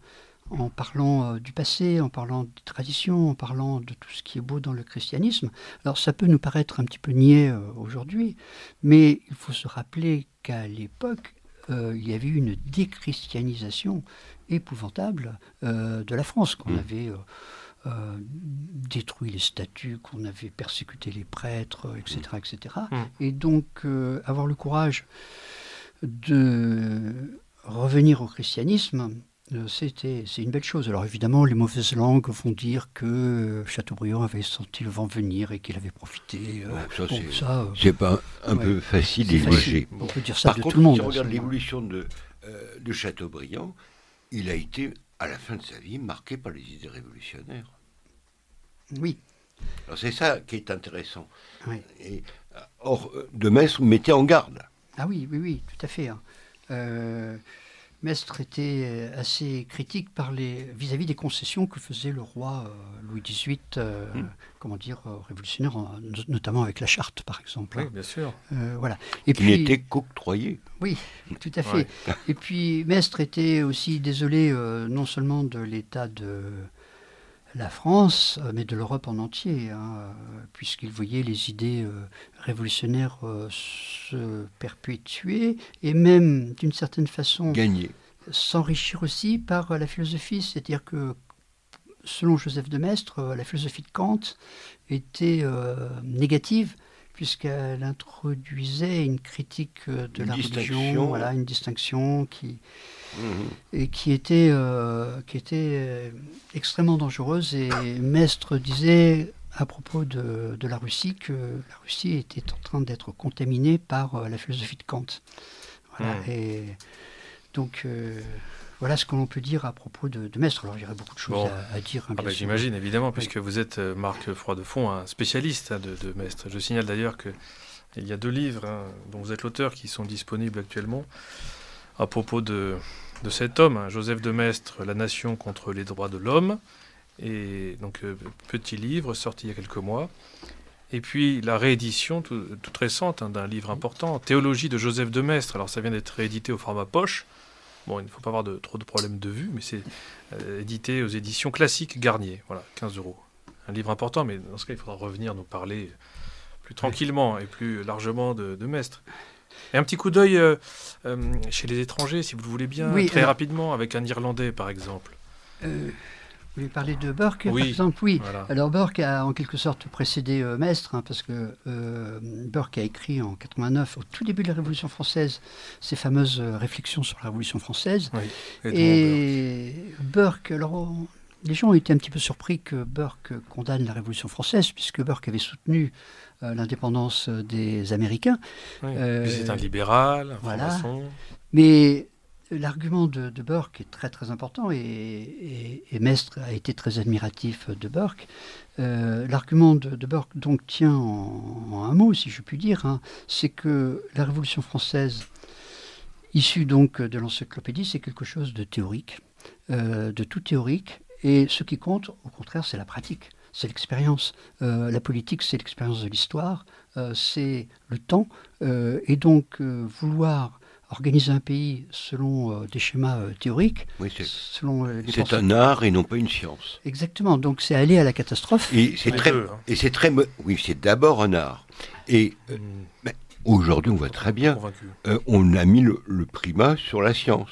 en parlant du passé, en parlant des traditions, en parlant de tout ce qui est beau dans le christianisme. Alors ça peut nous paraître un petit peu niais aujourd'hui, mais il faut se rappeler qu'à l'époque, il y avait eu une déchristianisation épouvantable de la France, qu'on avait détruit les statues, qu'on avait persécuté les prêtres, etc. etc. Et donc avoir le courage de revenir au christianisme, c'est une belle chose. Alors évidemment, les mauvaises langues vont dire que Chateaubriand avait senti le vent venir et qu'il avait profité. C'est pas un peu facile et léger. On peut dire ça Par de contre, tout le monde. si on regarde l'évolution de Chateaubriand, il a été, à la fin de sa vie, marqué par les idées révolutionnaires. Oui. Alors c'est ça qui est intéressant. Oui. Or, de Maistre mettait en garde. Ah oui, tout à fait. Maistre était assez critique vis-à-vis des concessions que faisait le roi Louis XVIII, révolutionnaire, notamment avec la charte, par exemple. Oui, bien sûr. Voilà. Et puis, il était qu'octroyé. Oui, tout à fait. Ouais. Et puis, Maistre était aussi désolé non seulement de l'état de la France, mais de l'Europe en entier, puisqu'il voyait les idées révolutionnaires se perpétuer et même, d'une certaine façon, gagner, s'enrichir aussi par la philosophie. C'est-à-dire que, selon Joseph de Maistre, la philosophie de Kant était négative, puisqu'elle introduisait une critique de la religion, une distinction qui était extrêmement dangereuse. Et Maistre disait à propos de la Russie que la Russie était en train d'être contaminée par la philosophie de Kant. Voilà. Et donc voilà ce que l'on peut dire à propos de Maistre. Alors il y aurait beaucoup de choses à dire. J'imagine évidemment, puisque vous êtes, Marc Froidefond, un spécialiste de Maistre. Je signale d'ailleurs qu'il y a 2 livres dont vous êtes l'auteur qui sont disponibles actuellement à propos de cet homme, Joseph de Maistre, La Nation contre les droits de l'homme. Et donc, petit livre sorti il y a quelques mois. Et puis la réédition toute récente d'un livre important, Théologie de Joseph de Maistre. Alors ça vient d'être réédité au format poche. Bon, il ne faut pas avoir trop de problèmes de vue, mais c'est édité aux éditions classiques Garnier. Voilà, 15 €. Un livre important, mais dans ce cas, il faudra revenir nous parler plus tranquillement et plus largement de Maistre. Et un petit coup d'œil chez les étrangers, si vous le voulez bien, rapidement, avec un Irlandais, par exemple. Vous voulez parler de Burke, par exemple? Oui. Voilà. Alors Burke a en quelque sorte précédé Maistre, parce que Burke a écrit en 89, au tout début de la Révolution française, ses fameuses réflexions sur la Révolution française. Oui. Et Burke, alors les gens ont été un petit peu surpris que Burke condamne la Révolution française, puisque Burke avait soutenu l'indépendance des Américains. Oui. C'est un libéral, un voilà. franc-maçon. Mais l'argument de Burke est très très important, et Maistre a été très admiratif de Burke. L'argument de Burke donc tient en un mot, si je puis dire, hein, c'est que la Révolution française, issue donc de l'encyclopédie, c'est quelque chose de théorique, de tout théorique, et ce qui compte, au contraire, c'est la pratique, c'est l'expérience. La politique, c'est l'expérience de l'histoire, c'est le temps, et donc vouloir organiser un pays selon des schémas théoriques, Oui, selon c'est un art et non pas une science. Exactement, donc c'est aller à la catastrophe. Et c'est Les très, deux, hein. et c'est très, oui, c'est d'abord un art. Et aujourd'hui, on voit très bien, Convaincu. on a mis le primat sur la science,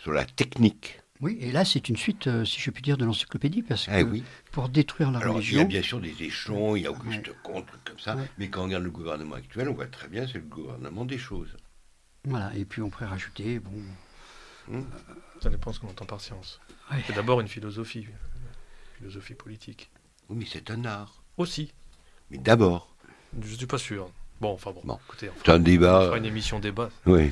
sur la technique. Oui, et là c'est une suite, si je puis dire, de l'encyclopédie, parce que Ah oui. pour détruire la Alors, il y religion... a bien sûr des échelons, il y a Auguste Ouais. Comte, comme ça, Ouais. mais quand on regarde le gouvernement actuel, on voit très bien, c'est le gouvernement des choses. Voilà, et puis on pourrait rajouter, bon... Ça dépend ce qu'on entend par science. Ouais. C'est d'abord une philosophie politique. Oui, mais c'est un art. Aussi, Mais d'abord, je suis pas sûr. Bon, enfin bon, Bon. écoutez, c'est un on débat. fera une émission débat. Oui.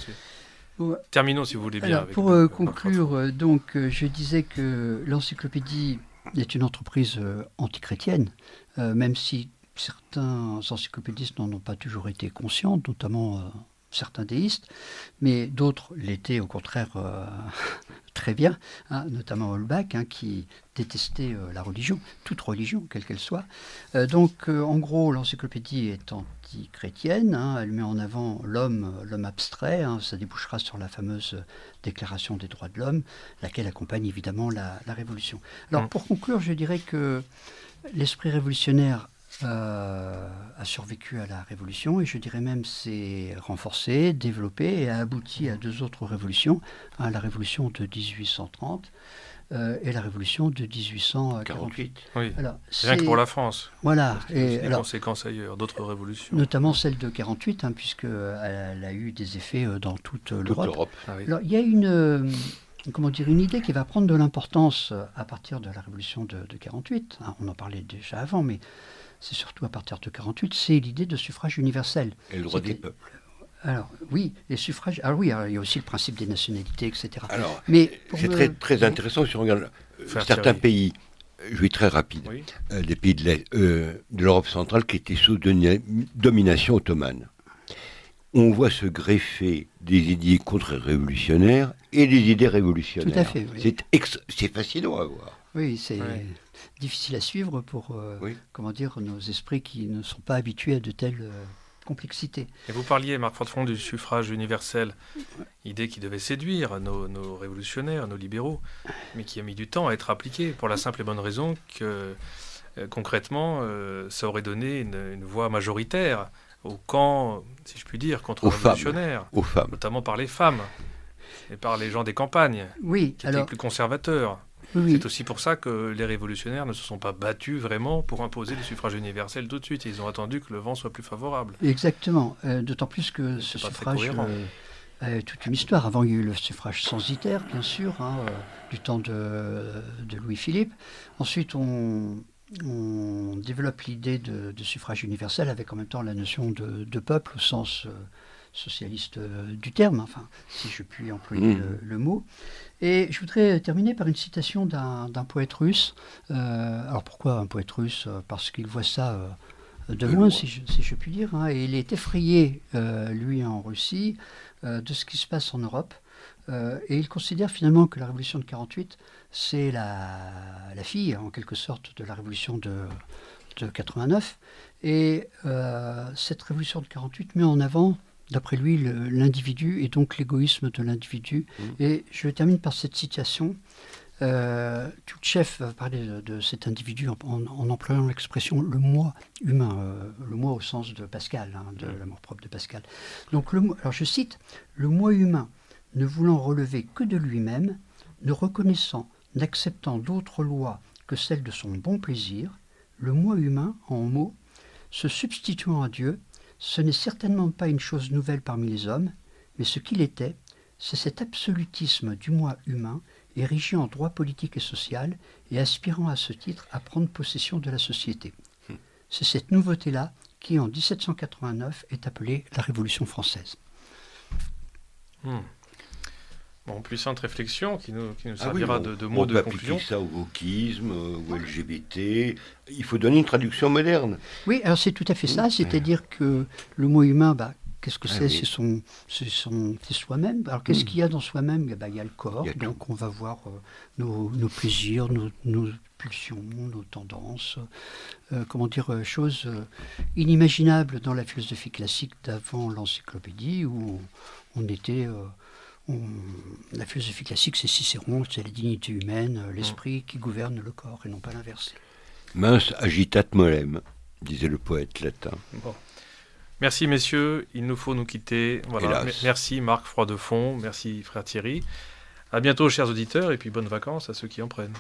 Ouais. Terminons si vous voulez bien. Alors, avec pour le- conclure, je disais que l'encyclopédie est une entreprise antichrétienne, même si certains encyclopédistes n'en ont pas toujours été conscients, notamment certains déistes, mais d'autres l'étaient au contraire très bien, hein, notamment Holbach, hein, qui détestait la religion, toute religion, quelle qu'elle soit. En gros, l'encyclopédie est anti-chrétienne, hein, elle met en avant l'homme abstrait, hein, ça débouchera sur la fameuse Déclaration des droits de l'homme, laquelle accompagne évidemment la Révolution. Alors, pour conclure, je dirais que l'esprit révolutionnaire a survécu à la Révolution, et je dirais même s'est renforcé, développé, et a abouti à deux autres révolutions, hein, la Révolution de 1830 et la Révolution de 1848. 48. Oui, Alors, rien que pour la France. Voilà, Il y a aussi et des alors, conséquences ailleurs, d'autres révolutions. notamment celle de 48, hein, puisqu'elle a eu des effets dans toute Toute l'Europe. l'Europe. Ah oui. Alors, il y a une idée qui va prendre de l'importance à partir de la Révolution de 48. Hein, on en parlait déjà avant, mais c'est surtout à partir de 48, c'est l'idée de suffrage universel. Et le droit des C'était- peuples. Alors, oui, les suffrages... Alors oui, alors, il y a aussi le principe des nationalités, etc. Alors, Mais pour c'est me- très, très intéressant si on regarde Frère certains Thierry. pays, je vais très rapide, Oui. des pays de l'Europe centrale qui étaient sous domination ottomane. On voit se greffer des idées contre-révolutionnaires et des idées révolutionnaires. Tout à fait, oui. C'est fascinant à voir. Oui, c'est Ouais. difficile à suivre pour, Oui. comment dire, nos esprits qui ne sont pas habitués à de telles complexités. Et vous parliez, Marc Fortefond, du suffrage universel, idée qui devait séduire nos révolutionnaires, nos libéraux, mais qui a mis du temps à être appliquée, pour la simple et bonne raison que, concrètement, ça aurait donné une voix majoritaire au camp, si je puis dire, contre-révolutionnaire, Aux femmes. notamment par les femmes et par les gens des campagnes, Oui, qui étaient alors, plus conservateurs. oui, C'est aussi pour ça que les révolutionnaires ne se sont pas battus vraiment pour imposer le suffrage universel tout de suite. Ils ont attendu que le vent soit plus favorable. exactement. D'autant plus que ce C'est pas très suffrage cohérent. a toute une histoire. Avant, il y a eu le suffrage censitaire, bien sûr, hein, du temps de Louis-Philippe. Ensuite, on développe l'idée de suffrage universel avec en même temps la notion de peuple au sens socialiste du terme, enfin, si je puis employer le mot. Et je voudrais terminer par une citation d'un poète russe. Alors pourquoi un poète russe? Parce qu'il voit ça de loin, si je puis dire, hein, et il est effrayé, lui en Russie, de ce qui se passe en Europe. Et il considère finalement que la révolution de 48, c'est la fille, en quelque sorte, de la révolution de 89. Et cette révolution de 48 met en avant, d'après lui, l'individu et donc l'égoïsme de l'individu. Et je termine par cette citation. Tchoutchev va parler de cet individu en employant l'expression le moi humain, le moi au sens de Pascal, hein, de l'amour-propre de Pascal. Donc, alors je cite, « Le moi humain, ne voulant relever que de lui-même, ne reconnaissant, n'acceptant d'autres lois que celles de son bon plaisir, le moi humain, en mots, se substituant à Dieu, ce n'est certainement pas une chose nouvelle parmi les hommes, mais ce qu'il était, c'est cet absolutisme du moi humain érigé en droit politique et social et aspirant à ce titre à prendre possession de la société. C'est cette nouveauté-là qui, en 1789, est appelée la Révolution française. Bon, puissante réflexion qui nous servira de mots de conclusion. On peut appliquer ça au wokisme, au LGBT. Il faut donner une traduction moderne. Oui, alors c'est tout à fait ça. C'est-à-dire que le mot humain, qu'est-ce que c'est? Oui. C'est soi-même. Alors qu'est-ce qu'il y a dans soi-même? Il y a le corps. Donc on va voir nos plaisirs, nos pulsions, nos tendances. Choses inimaginables dans la philosophie classique d'avant l'encyclopédie, où on était... la philosophie classique, c'est Cicéron, c'est la dignité humaine, l'esprit qui gouverne le corps et non pas l'inverse. Mens agitat molem, disait le poète latin. Bon. Merci messieurs, il nous faut nous quitter. Voilà. Merci Marc Froidefond, merci frère Thierry. À bientôt chers auditeurs et puis bonnes vacances à ceux qui en prennent.